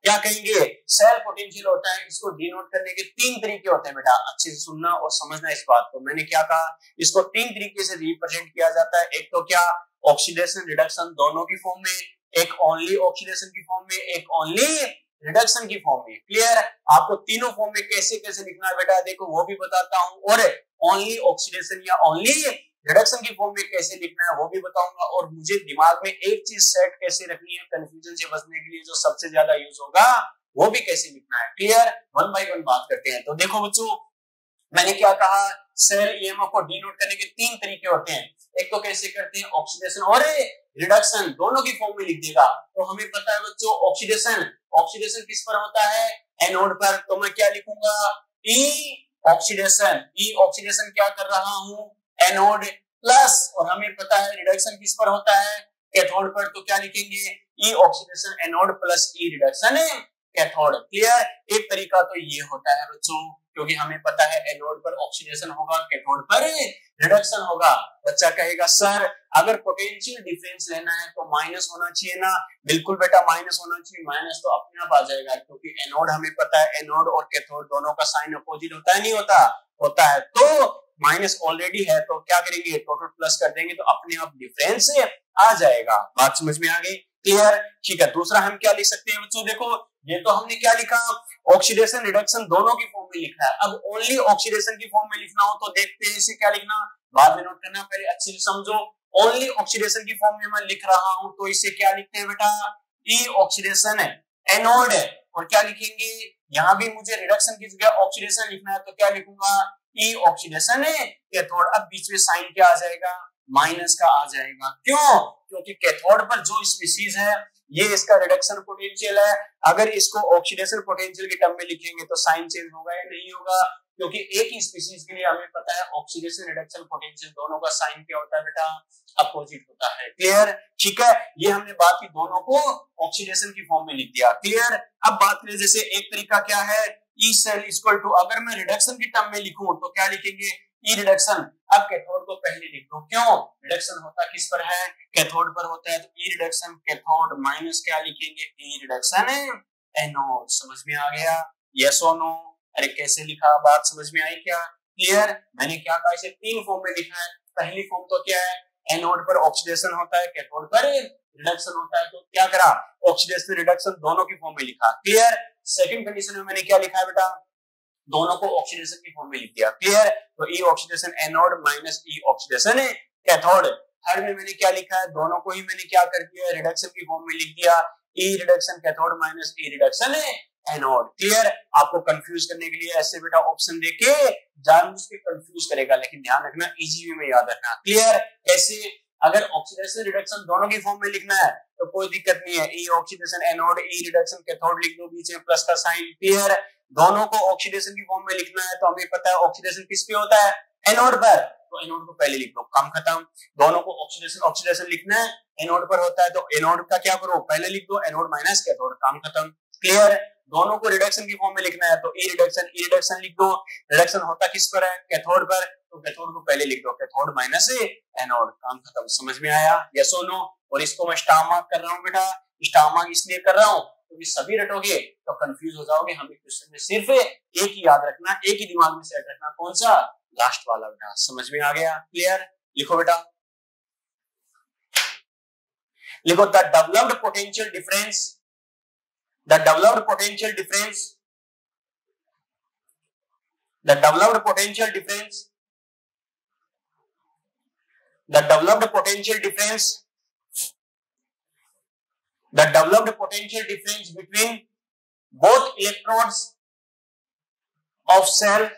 क्या कहेंगे सेल पोटेंशियल होता है, इसको डिनोट करने के तीन तरीके होते हैं बेटा, अच्छे से सुनना और समझना इस बात को। मैंने क्या कहा, इसको तीन तरीके से रिप्रेजेंट किया जाता है। एक तो क्या, ऑक्सीडेशन रिडक्शन दोनों की फॉर्म में, एक ओनली ऑक्सीडेशन की फॉर्म में, एक ओनली रिडक्शन की फॉर्म में। क्लियर? आपको तीनों फॉर्म में कैसे कैसे लिखना है बेटा, देखो वो भी बताता हूं, और ओनली ऑक्सीडेशन या ओनली रिडक्शन की फॉर्म में कैसे लिखना है वो भी बताऊंगा, और मुझे दिमाग में एक चीज सेट कैसे रखनी है कंफ्यूजन से बचने के लिए, जो सबसे ज्यादा यूज होगा वो भी कैसे लिखना है। क्लियर? वन बाय वन बात करते हैं। तो देखो बच्चों, मैंने क्या कहा, सेल ईएमएफ को डिनोट करने के तीन तरीके होते हैं। एक तो कैसे करते हैं, ऑक्सीडेशन और रिडक्शन दोनों की फॉर्म में लिख देगा। तो हमें पता है बच्चों, ऑक्सीडेशन, ऑक्सीडेशन किस पर होता है? एनोड पर। तो मैं क्या लिखूंगा, ई ऑक्सीडेशन, ई ऑक्सीडेशन क्या कर रहा हूं, एनोड प्लस, और हमें पता है रिडक्शन किस पर होता है, कैथोड पर। तो क्या लिखेंगे, ई ऑक्सीडेशन एनोड प्लस ई रिडक्शन कैथोड। क्लियर? एक तरीका तो ये होता है बच्चों, क्योंकि हमें पता है एनोड पर ऑक्सीडेशन होगा, कैथोड पर रिडक्शन होगा। बच्चा कहेगा सर अगर पोटेंशियल डिफरेंस लेना है तो माइनस होना चाहिए ना? बिल्कुल बेटा माइनस होना चाहिए, माइनस तो अपने आप आ जाएगा, क्योंकि एनोड हमें पता है, एनोड और कैथोड दोनों का साइन अपोजिट होता है, नहीं होता? होता है। तो माइनस ऑलरेडी है, तो क्या करेंगे, टोटल प्लस कर देंगे, तो अपने आप डिफरेंस आ जाएगा। बात समझ में आ गई? क्लियर? ठीक है, दूसरा हम क्या लिख सकते हैं बच्चों, देखो ये तो हमने क्या लिखा, ऑक्सीडेशन रिडक्शन दोनों की फॉर्म में लिखा है। अब ओनली ऑक्सीडेशन की फॉर्म में लिखना हो तो देखते हैं इसे क्या लिखना, बाद में नोट करना, पहले अच्छे से समझो। ओनली ऑक्सीडेशन की फॉर्म में मैं लिख रहा हूं तो इसे क्या लिखते हैं बेटा, ई ऑक्सीडेशन एनोड है। और क्या लिखेंगे, यहां भी मुझे रिडक्शन की जगह ऑक्सीडेशन लिखना है, तो क्या लिखूंगा, ई ऑक्सीडेशन कैथोड। अब बीच में साइन क्या आ जाएगा, माइनस का आ जाएगा। क्यों? क्योंकि कैथोड पर जो स्पीसीज है ये इसका रिडक्शन पोटेंशियल है, अगर इसको ऑक्सीडेशन पोटेंशियल के टर्म में लिखेंगे तो साइन चेंज होगा या नहीं होगा, क्योंकि एक ही स्पीसीज के लिए हमें पता है ऑक्सीडेशन रिडक्शन पोटेंशियल दोनों का साइन क्या होता है बेटा, अपोजिट होता है। क्लियर? ठीक है, ये हमने बात की, दोनों को ऑक्सीडेशन की फॉर्म में लिख दिया। क्लियर? अब बात करें, जैसे एक तरीका क्या है, ई सेल इक्वल टू, अगर मैं रिडक्शन की टर्म में लिखूं तो क्या लिखेंगे, ई रिडक्शन। अब कैथोड को पहले लिख दो, क्यों, रिडक्शन होता किस पर है, कैथोड पर होता है, तो ई रिडक्शन कैथोड माइनस क्या लिखेंगे, ई रिडक्शन एनोड। समझ में आ गया? यस और नो? अरे कैसे लिखा, बात समझ में आई क्या? क्लियर? मैंने क्या कहा, इसे तीन फॉर्म में लिखा है। पहली फॉर्म तो क्या है, एनोड पर ऑक्सीडेशन होता है, कैथोड पर रिडक्शन होता है, तो क्या करा, ऑक्सीडेशन रिडक्शन दोनों की फॉर्म में लिखा। क्लियर? सेकंड कंडीशन में मैंने क्या लिखा है बेटा, दोनों को ऑक्सीडेशन की फॉर्म में लिख दिया। क्लियर? तो ई ऑक्सीडेशन एनोड माइनस ई ऑक्सीडेशन कैथोड। थर्ड में मैंने क्या लिखा है, दोनों को ही मैंने क्या कर दिया, रिडक्शन की फॉर्म में लिख दिया, ई रिडक्शन कैथोड माइनस ई रिडक्शन एनोड। क्लियर? आपको कंफ्यूज करने के लिए ऐसे बेटा ऑप्शन देके जानबूझ के कंफ्यूज करेगा, लेकिन ध्यान रखना इजी वे में याद रखना। क्लियर? कैसे? अगर ऑक्सीडेशन रिडक्शन दोनों की फॉर्म में लिखना है तो कोई दिक्कत नहीं है, ई ऑक्सीडेशन एनोड ई रिडक्शन कैथोड लिख दो, बीच में प्लस का साइन। क्लियर? दोनों को ऑक्सीडेशन की फॉर्म में लिखना है तो हमें पता है ऑक्सीडेशन किस पे होता है, एनोड पर, तो एनोड को पहले लिख दो, काम खत्म। दोनों को ऑक्सीडेशन ऑक्सीडेशन लिखना है, एनोड पर होता है तो एनोड का क्या करो, पहले लिख दो, एनोड माइनस कैथोड, काम खत्म। क्लियर? दोनों को रिडक्शन की फॉर्म में लिखना है तो ई रिडक्शन लिख दो, रिडक्शन होता किस पर है, कैथोड पर, तो कैथोड को पहले लिख दो, कैथोड माइनस एनोड, काम खत्म। समझ में आया? यस और नो? और इसको मैं स्टार मार्क कर रहा हूं बेटा, स्टार मार्क इसलिए कर रहा हूं क्योंकि सभी रटोगे तो कंफ्यूज हो जाओगे। हमें क्वेश्चन में सिर्फ एक ही याद रखना, एक ही दिमाग में सेट रखना, कौन सा, लास्ट वाला बेटा। समझ में आ गया? क्लियर? लिखो बेटा, लिखो the developed potential difference, the developed potential difference, the developed potential difference, the developed potential difference, the developed potential difference between both electrodes of cell,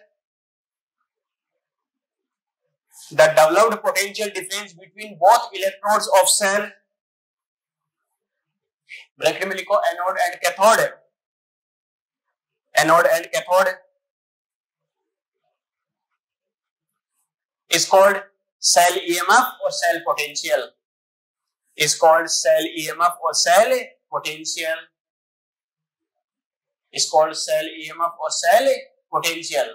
the developed potential difference between both electrodes of cell, bracket में लिखो anode and cathode, anode and cathode is called cell EMF or cell potential, is called cell EMF or cell potential, is called cell EMF or cell potential।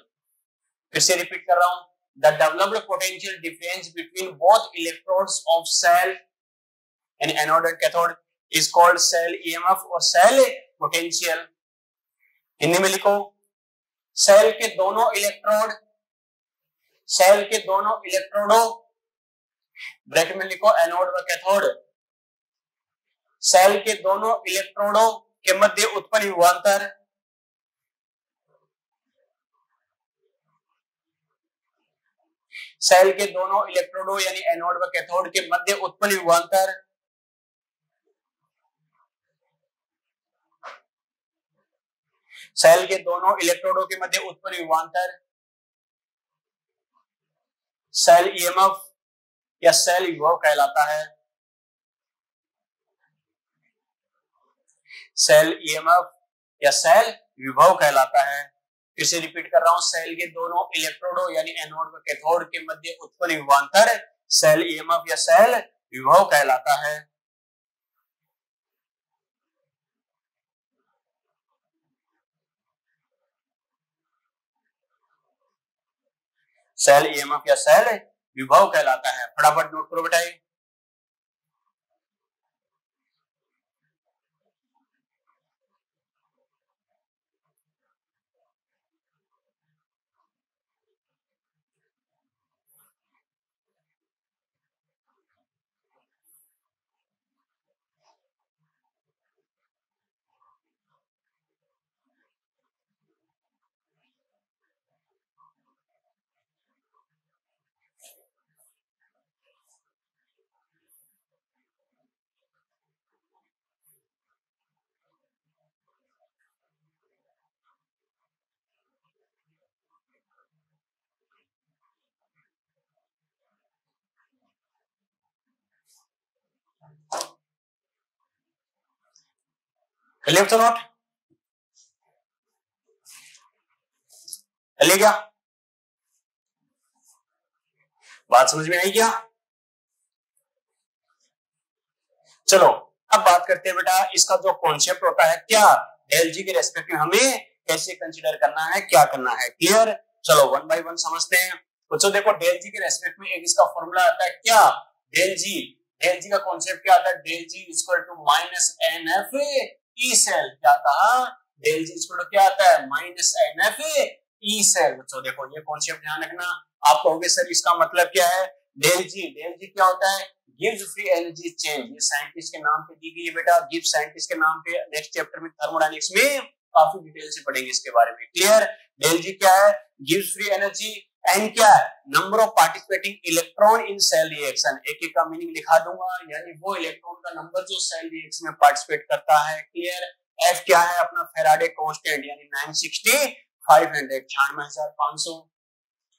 फिर से repeat कर रहा हूं, the developed potential difference between both electrodes of cell and anode and cathode is called cell EMF or cell potential। Hindi में लिखो, cell के दोनों electrode, cell के दोनों इलेक्ट्रोडों, ब्रैकेट में लिखो एनोड व कैथोड, सेल के दोनों इलेक्ट्रोडों के मध्य उत्पन्न विभवांतर, सेल के दोनों इलेक्ट्रोडों यानी एनोड व कैथोड के मध्य उत्पन्न विभवांतर, सेल के दोनों इलेक्ट्रोडों के मध्य उत्पन्न विभवांतर, सेल ईएमएफ या सेल विभव कहलाता है, सेल ईएमएफ या सेल विभव कहलाता है। फिर से रिपीट कर रहा हूं, सेल के दोनों इलेक्ट्रोडों यानी एनोड व कैथोड के मध्य उत्पन्न विभवांतर सेल ईएमएफ या सेल विभव कहलाता है। सेल ईएमएफ या सेल विभव कहलाता है। फटाफट नोट करो बेटा। क्लियर? नोट चलिए, क्या बात समझ में आई क्या? चलो अब बात करते हैं बेटा इसका जो कॉन्सेप्ट होता है, क्या डेल जी के रेस्पेक्ट में हमें कैसे कंसीडर करना है, क्या करना है। क्लियर? चलो वन बाय वन समझते हैं। बच्चों देखो, डेल जी के रेस्पेक्ट में एक इसका फॉर्मूला आता है, क्या, डेल जी का कॉन्सेप्ट क्या आता है, del G equal to minus N F E cell. क्या कहा, डेल जी इक्वल टू क्या आता है, minus N F E cell. बच्चों देखो ये कॉन्सेप्ट ध्यान रखना। आप कहोगे सर इसका मतलब क्या है, डेल जी क्या होता है, गिव्स फ्री एनर्जी चेंज। ये साइंटिस्ट के नाम पे दी गई है बेटा, गिव्स साइंटिस्ट के नाम पे। नेक्स्ट चैप्टर में थर्मोडायनेमिक्स में काफी डिटेल से पढ़ेंगे इसके बारे में। क्लियर? डेल जी क्या है, गिव्स फ्री एनर्जी एन क्या है, number of participating electron in cell reaction, एक एक का मीनिंग लिखा दूंगा, यानी वो इलेक्ट्रॉन का नंबर जो सेल रिएक्शन में पार्टिसिपेट करता है। क्लियर। एफ क्या है अपना फैराडे कांस्टेंट यानी 960 500 96,500।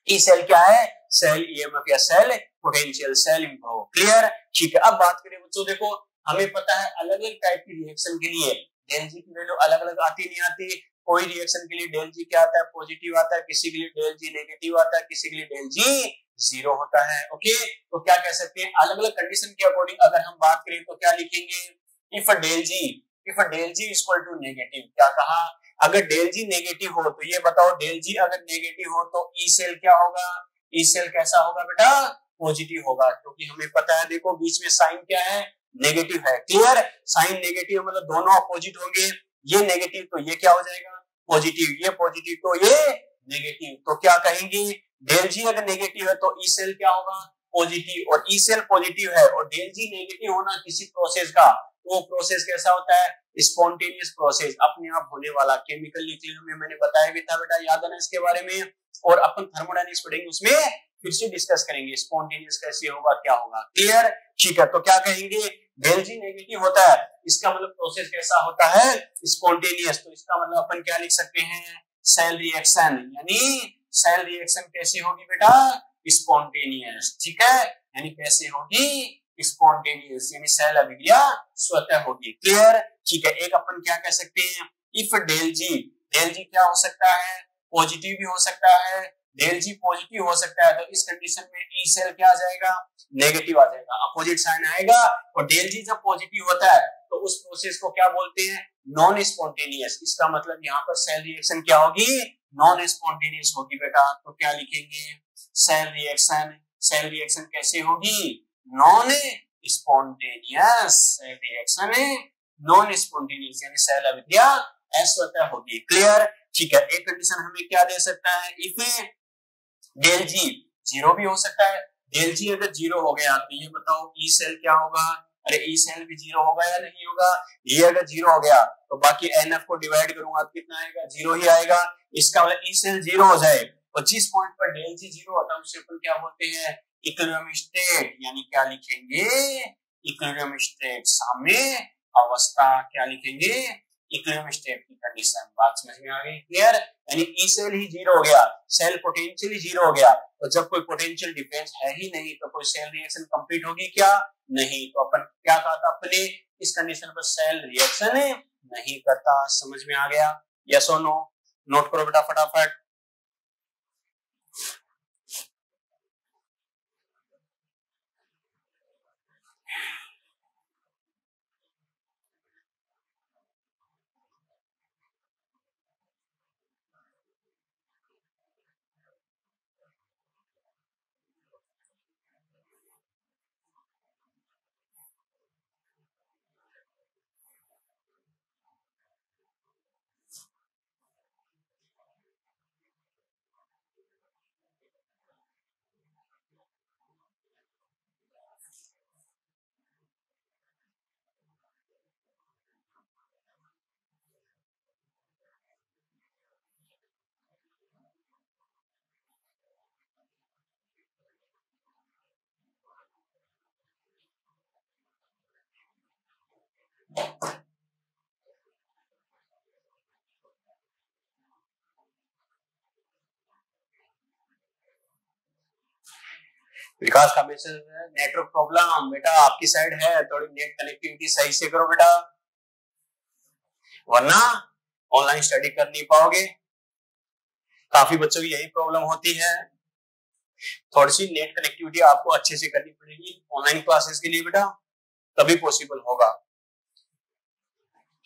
ई सेल क्या है, सेल ईएमएफ या सेल पोटेंशियल, सेल विभव। क्लियर। ठीक है, अब बात करें बच्चों, देखो हमें पता है अलग अलग टाइप की रिएक्शन के लिए डेल जी की वैल्यू अलग अलग आती नहीं आती। कोई रिएक्शन के लिए डेल जी क्या आता है, पॉजिटिव आता है, किसी के लिए डेल जी नेगेटिव आता है, किसी के लिए डेल जी जीरो होता है। ओके, तो क्या कह सकते हैं, अलग अलग कंडीशन के अकॉर्डिंग अगर हम बात करें तो क्या लिखेंगे, if del G equal to negative, क्या कहा, अगर डेल जी नेगेटिव हो तो ये बताओ, डेल जी अगर नेगेटिव हो तो ई सेल क्या होगा, ई सेल कैसा होगा बेटा, पॉजिटिव होगा, क्योंकि हमें पता है देखो बीच में साइन क्या है, नेगेटिव है। क्लियर। साइन नेगेटिव मतलब दोनों अपोजिट होंगे, ये नेगेटिव तो ये क्या हो जाएगा पॉजिटिव, ये पॉजिटिव तो ये नेगेटिव, तो क्या कहेंगे, डेल जी अगर नेगेटिव है तो ई सेल क्या होगा पॉजिटिव, और ई सेल पॉजिटिव है और डेल जी नेगेटिव होना किसी प्रोसेस का, वो प्रोसेस कैसा होता है, स्पॉन्टेनियस प्रोसेस, अपने आप होने वाला। केमिकल इक्विलिब्रियम में मैंने बताया भी था बेटा, याद है ना इसके बारे में, और अपन थर्मोडायनेमिक्स पढ़ेंगे उसमें फिर से डिस्कस करेंगे स्पॉन्टेनियस कैसे होगा क्या होगा। क्लियर। ठीक है, तो क्या कहेंगे, डेल जी नेगेटिव होता है, इसका मतलब प्रोसेस कैसा होता है, स्पॉन्टेनियस, तो इसका मतलब अपन क्या लिख सकते हैं, सेल रिएक्शन, यानी सेल रिएक्शन कैसी होगी बेटा, स्पॉन्टेनियस। ठीक है, यानी कैसे होगी, स्पॉन्टेनियस, यानी सेल अभिक्रिया स्वतः होगी। क्लियर। ठीक है, एक अपन क्या कह सकते हैं, इफ डेल जी क्या हो सकता है, पॉजिटिव भी हो सकता है, डेल जी पॉजिटिव हो सकता है, तो इस कंडीशन में ई सेल क्या आ जाएगा, नेगेटिव आ जाएगा, अपोजिट साइन आएगा, और डेल जी जब पॉजिटिव होता है तो उस प्रोसेस को क्या बोलते हैं, नॉन स्पॉन्टेनियस। इसका मतलब यहाँ पर सेल रिएक्शन क्या होगी, नॉन स्पॉन्टेनियस होगी बेटा, तो क्या लिखेंगे, सेल रिएक्शन कैसे होगी, non spontaneous, cell reaction non spontaneous, यानी सेल अभिक्रिया अस्वतः होगी। क्लियर। ठीक है, एक कंडीशन हमें क्या दे सकता है, इफ डेल जी जीरो भी हो सकता है, डेल जी अगर जीरो हो गया तो ये बताओ ई सेल क्या होगा, अरे ई सेल भी जीरो होगा या नहीं होगा, ये अगर जीरो हो गया तो बाकी एनएफ को डिवाइड करूंगा तो कितना आएगा, जीरो ही आएगा। इसका मतलब ई सेल जीरो हो जाए और जिस पॉइंट पर डेल जी जीरो होता है उसे अपन क्या बोलते हैं, इक्विलिब्रियम स्टेट, यानी क्या लिखेंगे, इक्विलिब्रियम स्टेट, साम्य अवस्था, क्या लिखेंगे, इक्विलिब्रियम स्टेट की कंडीशन। बात समझ में आ गई। क्लियर। यानी ई सेल ही जीरो हो गया, सेल पोटेंशियल ही जीरो हो गया, तो जब कोई पोटेंशियल डिफरेंस है ही नहीं तो कोई सेल रिएक्शन कंप्लीट होगी क्या, नहीं, तो अपन क्या कहा था अपने, इस कंडीशन पर सेल रिएक्शन नहीं करता। समझ में आ गया, यस और नो, नोट करो बेटा फटाफट। विकास का मैसेज है, नेटवर्क प्रॉब्लम बेटा आपकी साइड है, थोड़ी नेट कनेक्टिविटी सही से करो बेटा, वरना ऑनलाइन स्टडी कर नहीं पाओगे। काफी बच्चों की यही प्रॉब्लम होती है, थोड़ी सी नेट कनेक्टिविटी आपको अच्छे से करनी पड़ेगी ऑनलाइन क्लासेस के लिए बेटा, तभी पॉसिबल होगा।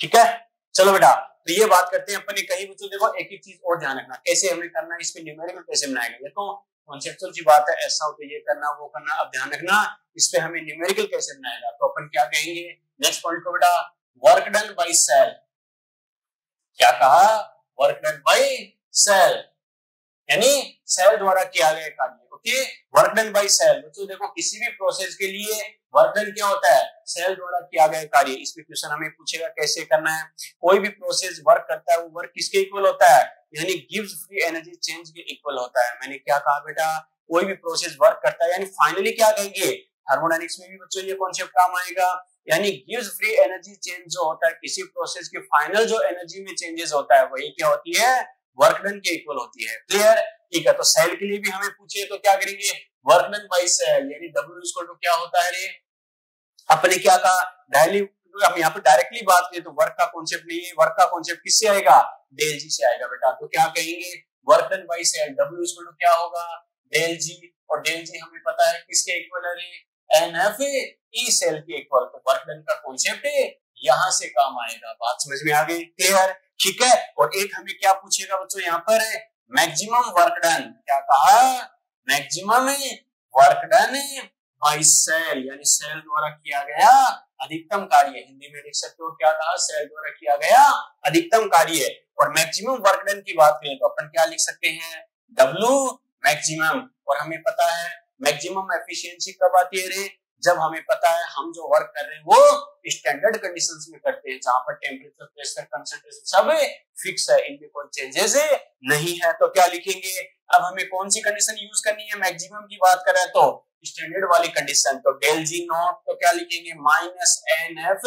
ठीक है, चलो बेटा, तो ये बात करते हैं अपन ने, कहीं बच्चों देखो एक एक चीज और ध्यान रखना, कैसे हमें करना है, इसमें न्यूमेरिकल कैसे बनाएगा, देखो कॉन्सेप्चुअल सी बात है, ऐसा हो तो ये करना वो करना, अब ध्यान रखना इस पे हमें न्यूमेरिकल कैसे बनाएगा, तो अपन क्या कहेंगे, नेक्स्ट पॉइंट को बेटा, वर्क डन बाय सेल, क्या कहा, वर्क डन बाय सेल, यानी सेल द्वारा किया गया कार्य। Okay, work done by cell, बच्चों देखो किसी भी प्रोसेस के लिए वर्क डन क्या होता है, सेल द्वारा किया गया कार्य। इस पे क्वेश्चन हमें पूछेगा कैसे करना है, कोई भी प्रोसेस वर्क करता है वो वर्क किसके इक्वल होता है, यानी गिव्स फ्री एनर्जी चेंज के इक्वल होता है। मैंने क्या कहा बेटा, कोई भी प्रोसेस वर्क करता है यानी फाइनली क्या कहेंगे, थर्मोडायनेमिक्स में भी बच्चों ये कॉन्सेप्ट काम आएगा, यानी गिव्स फ्री एनर्जी चेंज जो होता है किसी प्रोसेस की फाइनल जो एनर्जी में चेंजेस होता है वही क्या होती है, वर्क डन के इक्वल होती है। क्लियर, ठीक है। तो सेल के लिए भी हमें पूछे तो क्या करेंगे, वर्क डन बाय सेल यानी W इक्वल टू क्या होता है रे, अपने क्या कहा डायरेक्टली, हम यहाँ पे डायरेक्टली बात करें तो वर्क का कॉन्सेप्ट नहीं है, वर्क का कॉन्सेप्ट किससे आएगा, डेल जी से आएगा बेटा। तो क्या कहेंगे, work done by cell W equal to क्या होगा, डेल जी, और डेल जी हमें पता है किसके इक्वल है, NF ई सेल के इक्वल। तो वर्क डन का कॉन्सेप्ट यहाँ से काम आएगा। बात समझ में आ गई, क्लियर, ठीक है। और एक हमें क्या पूछेगा बच्चों यहाँ पर, मैक्सिमम वर्क डन, क्या कहा, maximum work done by cell यानी सेल द्वारा किया गया अधिकतम कार्य, हिंदी में लिख सकते हो क्या कहा, सेल द्वारा किया गया अधिकतम कार्य। और मैक्सिमम वर्क डन की बात करें तो अपन क्या लिख सकते हैं, W मैक्सिमम। और हमें पता है मैक्सिमम एफिशिएंसी कब आती है रे, जब हमें पता है हम जो वर्क कर रहे हैं वो स्टैंडर्ड कंडीशंस में करते हैं, जहां पर टेम्परेचर, प्रेशर, कंसंट्रेशन सब फिक्स है, इनमें कोई चेंजेस नहीं है। तो क्या लिखेंगे, अब हमें कौन सी कंडीशन यूज करनी है, मैक्सिमम की बात करें तो स्टैंडर्ड वाली कंडीशन, तो डेल जी नॉट, तो क्या लिखेंगे माइनस NF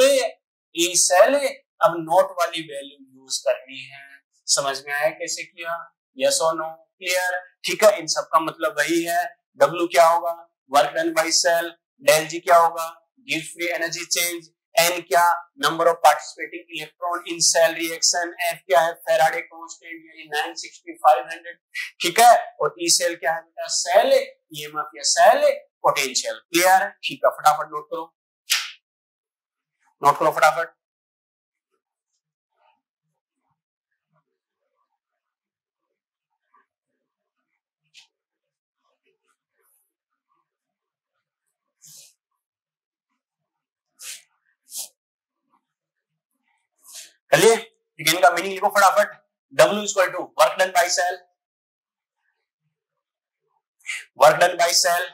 ई सेल। अब नोट वाली वैल्यू यूज करनी है, समझ में आया कैसे किया, यस और नो, क्लियर, ठीक है। इन सब का मतलब वही है, W क्या होगा, work done by cell, del G क्या होगा, give free energy change, N क्या, number of participating electron in cell reaction, F क्या है, फैराडे कांस्टेंट यानी 960/500, ठीक है। और ई सेल क्या है बेटा, सेल ईएमएफ या सेल पोटेंशियल, क्लियर, ठीक है। फटाफट नोट करो, नोट करो फटाफट। चलिए, ठीक है, इनका मीनिंग लिखो फटाफट। W equal to work done by cell, work done by cell,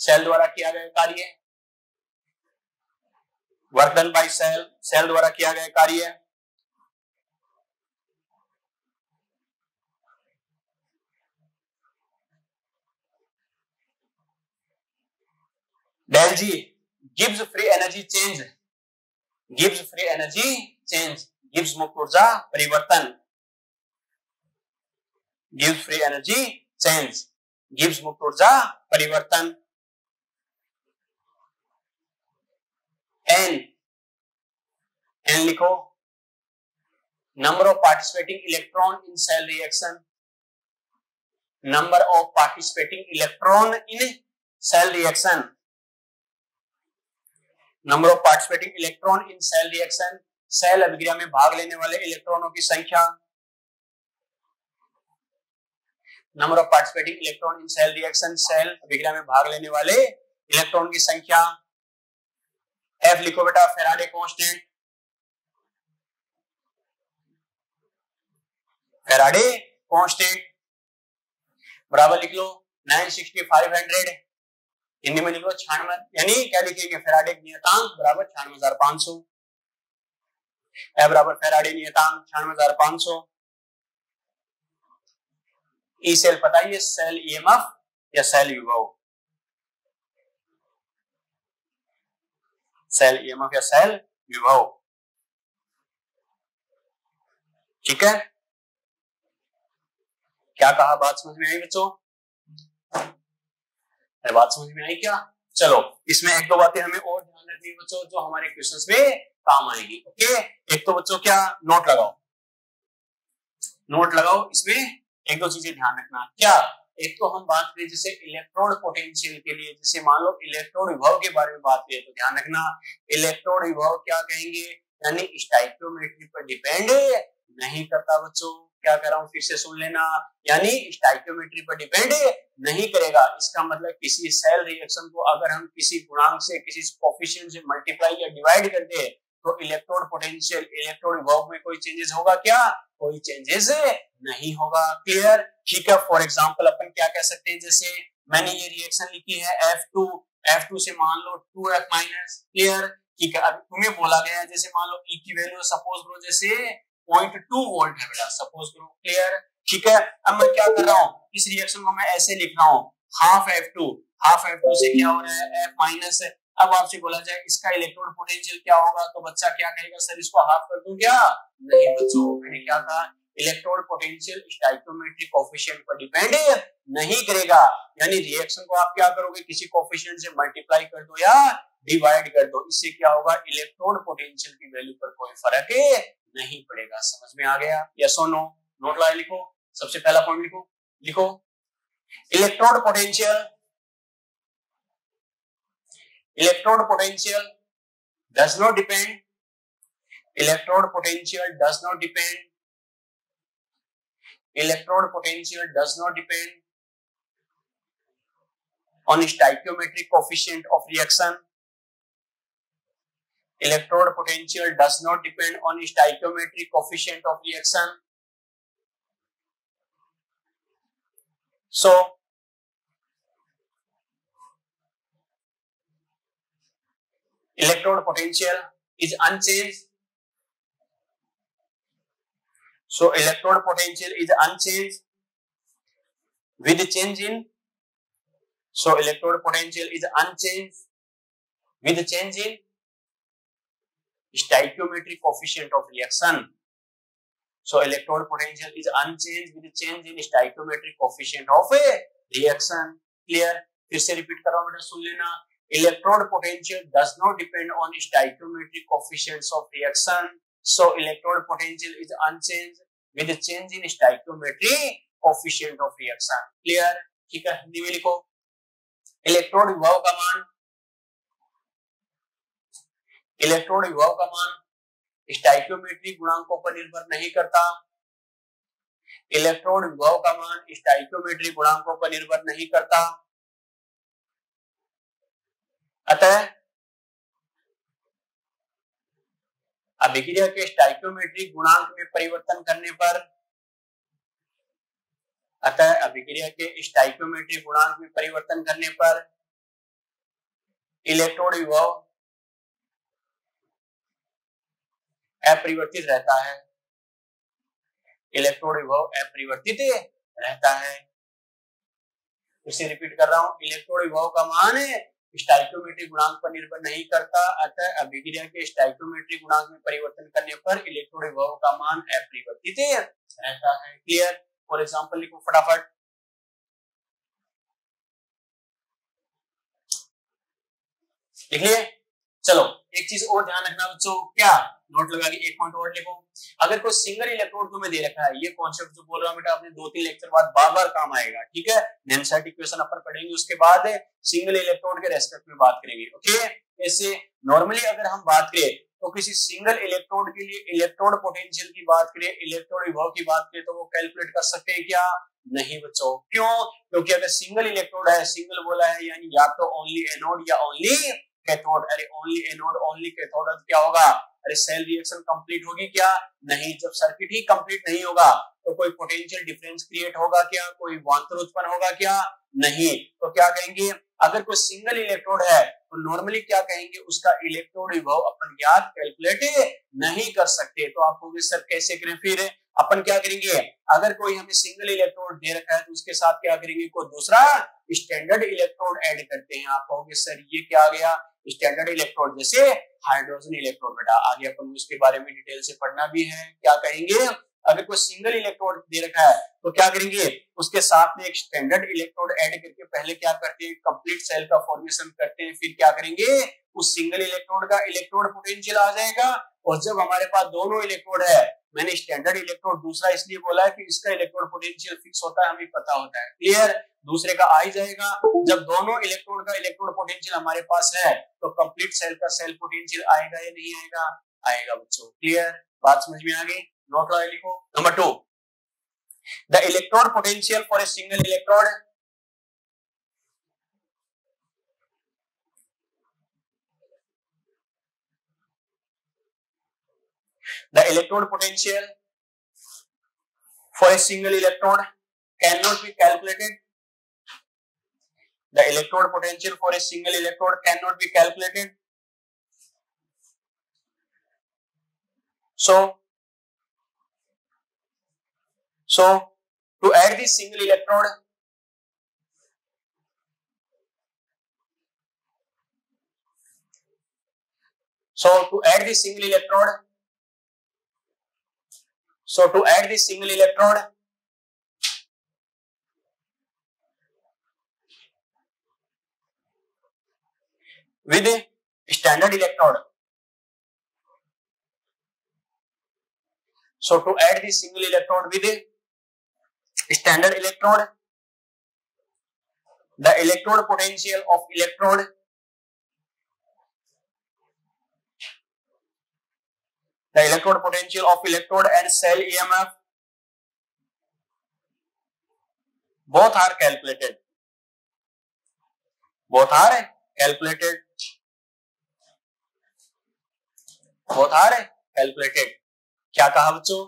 cell द्वारा किया गया कार्य, work done by cell, cell द्वारा किया गया कार्य, del G gives free energy change, gives free energy change, gives मुक्त ऊर्जा परिवर्तन, gives free energy change, gives मुक्त ऊर्जा परिवर्तन। N, N लिखो, number of participating electron in cell reaction, number of participating electron in cell reaction, number of participating electron in cell reaction, cell अभिक्रिया में भाग लेने वाले इलेक्ट्रॉनों की संख्या, number of participating electron in cell reaction, cell अभिक्रिया में भाग लेने वाले इलेक्ट्रॉन की संख्या। F लिखो बेटा, फैराडे कांस्टेंट, फैराडे कांस्टेंट बराबर लिख लो 960/500, हिंदी में लिख लो 96, यानी क्या लिखेंगे, फैराडे नियतांक बराबर 96,500, बराबर फैराडे नियतांक 96,500। ई सेल पता ही है, सेल ईएमएफ या सेल विभव, सेल ईएमएफ या सेल विभव, ठीक है। क्या कहा, बात समझ में आई बच्चों, बात समझ में आई क्या, चलो इसमें एक दो बातें हमें और ध्यान रखनी है बच्चों जो हमारे क्वेश्चंस में काम आएगी। ओके, एक तो बच्चों क्या, नोट लगाओ, नोट लगाओ, इसमें एक दो चीजें ध्यान रखना। क्या, एक तो हम बात करें जैसे इलेक्ट्रोड पोटेंशियल के लिए, जैसे मान लो इलेक्ट्रोड विभव के बारे में बात करें तो ध्यान रखना, इलेक्ट्रोड विभव क्या कहेंगे, यानी स्टाइकियोमेट्री पर डिपेंड नहीं करता बच्चों। क्या कह रहा हूं, फिर से सुन लेना, यानी स्टाइकियोमेट्री पर डिपेंड नहीं करेगा। इसका मतलब किसी सेल रिएक्शन को अगर हम किसी गुणांक से, किसी कोफिशिएंट से मल्टीप्लाई या डिवाइड कर दे तो इलेक्ट्रोड पोटेंशियल, इलेक्ट्रोड विभव में कोई चेंजेस होगा क्या, कोई चेंजेस नहीं होगा, क्लियर, ठीक है। फॉर एग्जांपल अपन क्या कह सकते हैं, जैसे मैंने ये रिएक्शन लिखी है F2 से मान लो 2F माइनस, क्लियर, ठीक है। अब तुम्हें बोला गया है जैसे मान लो E की वैल्यू सपोज करो जैसे 0.2 वोल्ट है बेटा, सपोज करो। क्लियर, ठीक है। अब मैं क्या कर रहा हूँ, इस रिएक्शन को मैं ऐसे लिख रहा हूँ, हाफ F2 से क्या हो रहा है, F माइनस है। अब आपसे बोला जाए इसका इलेक्ट्रोड पोटेंशियल क्या होगा, तो बच्चा क्या कहेगा, सर इसको हाफ कर दूं क्या? नहीं बच्चों, मैंने क्या कहा, इलेक्ट्रोड पोटेंशियल स्टोइकियोमेट्रिक कोएफिशिएंट पर डिपेंड नहीं करेगा। यानी रिएक्शन को आप क्या करोगे, किसी कोएफिशिएंट से मल्टीप्लाई कर दो या डिवाइड कर दो, इससे क्या होगा, इलेक्ट्रोड पोटेंशियल की वैल्यू पर कोई फर्क नहीं पड़ेगा। समझ में आ गया? यस और नो? नोट ला लिखो, सबसे पहला पॉइंट लिखो electrode potential does not depend electrode potential does not depend on stoichiometric coefficient of reaction. Electrode potential does not depend on stoichiometric coefficient of reaction. So electrode potential is unchanged. So electrode potential is unchanged with change in. So electrode potential is unchanged with change in stoichiometric coefficient of reaction. So electrode potential is unchanged with change in stoichiometric coefficient of a reaction. Clear? फिर से repeat कर रहा हूं बेटा, सुन लेना। Electrode potential does not depend on stoichiometric coefficients of reaction. So electrode potential is unchanged with change in stoichiometric coefficient of reaction. Clear? ठीक है, हिंदी में लिखो। इलेक्ट्रोड विभव का मान स्टोइकियोमेट्रिक गुणांकों पर निर्भर नहीं करता। इलेक्ट्रोड विभव का मान स्टोइकियोमेट्रिक गुणांकों पर निर्भर नहीं करता, अतः अभिक्रिया के स्टोइकियोमेट्रिक गुणांक में परिवर्तन करने पर इलेक्ट्रोड विभव अपरिवर्तित रहता है। इसे रिपीट कर रहा हूं, इलेक्ट्रोड विभव का मान स्टोइकियोमेट्रिक गुणांक पर निर्भर नहीं करता, अतः अभिक्रिया के स्टोइकियोमेट्रिक गुणांक में परिवर्तन करने पर इलेक्ट्रोड विभव का मान अपरिवर्तित रहता है। क्लियर? फॉर एग्जांपल लिखो फटाफट। लिख लिए? चलो एक चीज और ध्यान रखना बच्चों, क्या नोट लगा के एक पॉइंट और लिखो। अगर कोई सिंगल इलेक्ट्रोड तुम्हें दे रखा है, ये कॉन्सेप्ट जो बोल रहा हूं बेटा आपने 2-3 लेक्चर बाद बार-बार काम आएगा, ठीक है। नेमसेट इक्वेशन अपन पढ़ेंगे, उसके बाद सिंगल इलेक्ट्रोड के रेस्पेक्ट में बात करेंगे। ओके, ऐसे नॉर्मली अगर हम बात करें तो किसी सिंगल इलेक्ट्रोड के लिए इलेक्ट्रोड पोटेंशियल की बात करें, इलेक्ट्रोड विभव की बात करें, तो वो कैलकुलेट कर सकते हैं क्या? नहीं बच्चों। क्यों? क्योंकि अगर सिंगल इलेक्ट्रोड है, सिंगल बोला है, यानी या तो ओनली एनोड या ओनली कैथोड। अरे ओनली एनोड ओनली कैथोड, क्या होगा? अरे सेल रिएक्शन कंप्लीट होगी क्या? नहीं। जब सर्किट ही कंप्लीट नहीं होगा तो कोई पोटेंशियल डिफरेंस क्रिएट होगा क्या? कोई वांतर उत्पन्न होगा क्या? नहीं। तो क्या कहेंगे, अगर कोई सिंगल इलेक्ट्रोड है तो नॉर्मली क्या कहेंगे, उसका इलेक्ट्रोड विभव अपन ज्ञात कैलकुलेट नहीं कर सकते। तो आप कहोगे सर कैसे करें? फिर अपन क्या करेंगे, अगर कोई हमें सिंगल इलेक्ट्रोड दे रखा है तो उसके साथ क्या करेंगे, कोई दूसरा स्टैंडर्ड इलेक्ट्रोड ऐड करते हैं। आप कहोगे सर ये क्या आ गया, स्टैंडर्ड इलेक्ट्रोड, जैसे हाइड्रोजन इलेक्ट्रोड। बेटा आगे अपन उसके बारे में डिटेल से पढ़ना भी है। क्या कहेंगे, अगर कोई सिंगल इलेक्ट्रोड दे रखा है तो क्या करेंगे, उसके साथ में एक स्टैंडर्ड इलेक्ट्रोड ऐड करके पहले क्या करते हैं, कंप्लीट सेल का फॉर्मेशन करते हैं। फिर क्या करेंगे, उस सिंगल इलेक्ट्रोड का इलेक्ट्रोड पोटेंशियल आ जाएगा। और जब हमारे पास दोनों इलेक्ट्रोड है, मैंने स्टैंडर्ड इलेक्ट्रोड दूसरा इसलिए बोला है कि इसका इलेक्ट्रोड पोटेंशियल फिक्स होता है, हमें पता होता है। क्लियर? दूसरे का आ ही जाएगा। जब दोनों इलेक्ट्रोड का इलेक्ट्रोड पोटेंशियल हमारे पास है तो कंप्लीट सेल का सेल पोटेंशियल आएगा या नहीं आएगा? आएगा बच्चों। क्लियर? बात समझ में आ गई? नोट लिखो। Number 2, the electrode potential for a single electrode the electrode potential for a single electrode cannot be calculated. The electrode potential for a single electrode cannot be calculated. So So to add this single electrode, with a standard electrode. So to add this single electrode with a standard electrode, the electrode potential of electrode and cell EMF both are calculated. क्या कहा बच्चों?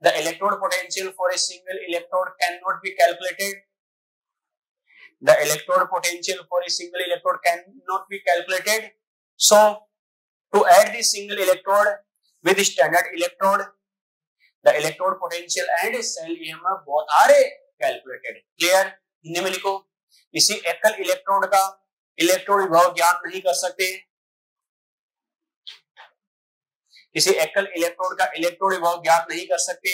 The electrode potential for a single electrode cannot be calculated. So to add the single electrode with standard electrode, the electrode potential and cell EMF both are calculated. Clear? Hindi में लिखो, किसी एकल electrode का electrode विभव ज्ञात नहीं कर सकते, किसी एकल इलेक्ट्रोड का इलेक्ट्रोड विभव ज्ञात नहीं कर सकते,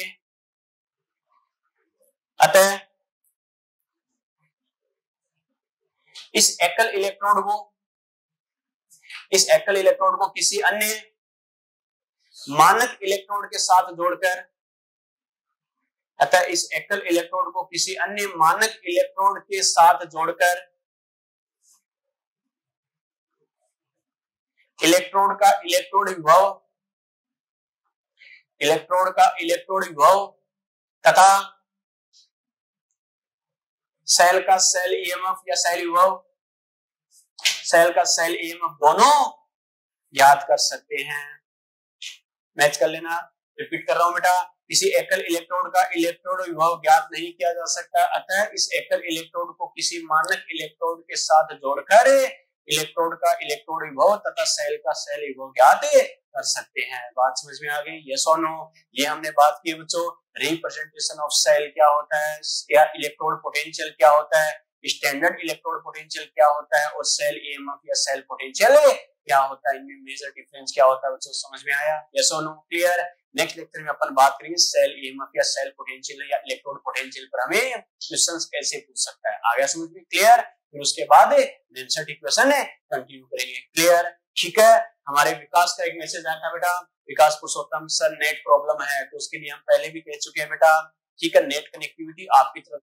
अतः इस एकल इलेक्ट्रोड को किसी अन्य मानक इलेक्ट्रोड के साथ जोड़कर, इलेक्ट्रोड का इलेक्ट्रोड विभव तथा सेल का सेल ईएमएफ या सेल का सेल ईएमएफ दोनों ज्ञात कर सकते हैं। मैच कर लेना, रिपीट कर रहा हूं बेटा, किसी एकल इलेक्ट्रोड का इलेक्ट्रोड विभव ज्ञात नहीं किया जा सकता, अतः इस एकल इलेक्ट्रोड को किसी मानक इलेक्ट्रोड के साथ जोड़कर इलेक्ट्रोड का इलेक्ट्रोड विभव तथा सेल का सेल विभव ज्ञात कर सकते हैं। बात समझ में आ गई? यस और नो? ये हमने बात की बच्चों, रिप्रेजेंटेशन ऑफ सेल क्या होता है, या इलेक्ट्रोड पोटेंशियल क्या होता है, स्टैंडर्ड इलेक्ट्रोड पोटेंशियल क्या होता है, और सेल ईएमएफ या सेल पोटेंशियल क्या होता है, इनमें मेजर डिफरेंस क्या होता है बच्चों? समझ में आया? यस और नो? क्लियर? नेक्स्ट लेक्चर में अपन बात करेंगे सेल ईएमएफ या सेल पोटेंशियल या इलेक्ट्रोड पोटेंशियल पर हमें क्वेश्चंस कैसे पूछ सकता है। आ गया समझ में? क्लियर? फिर उसके बाद आंसर इक्वेशन कंटिन्यू करेंगे। क्लियर? ठीक है। हमारे विकास का एक मैसेज आया था बेटा, विकास पुरुषोत्तम सर नेट प्रॉब्लम है, तो उसके लिए हम पहले भी कह चुके हैं बेटा, ठीक है। नेट कनेक्टिविटी आपकी तरफ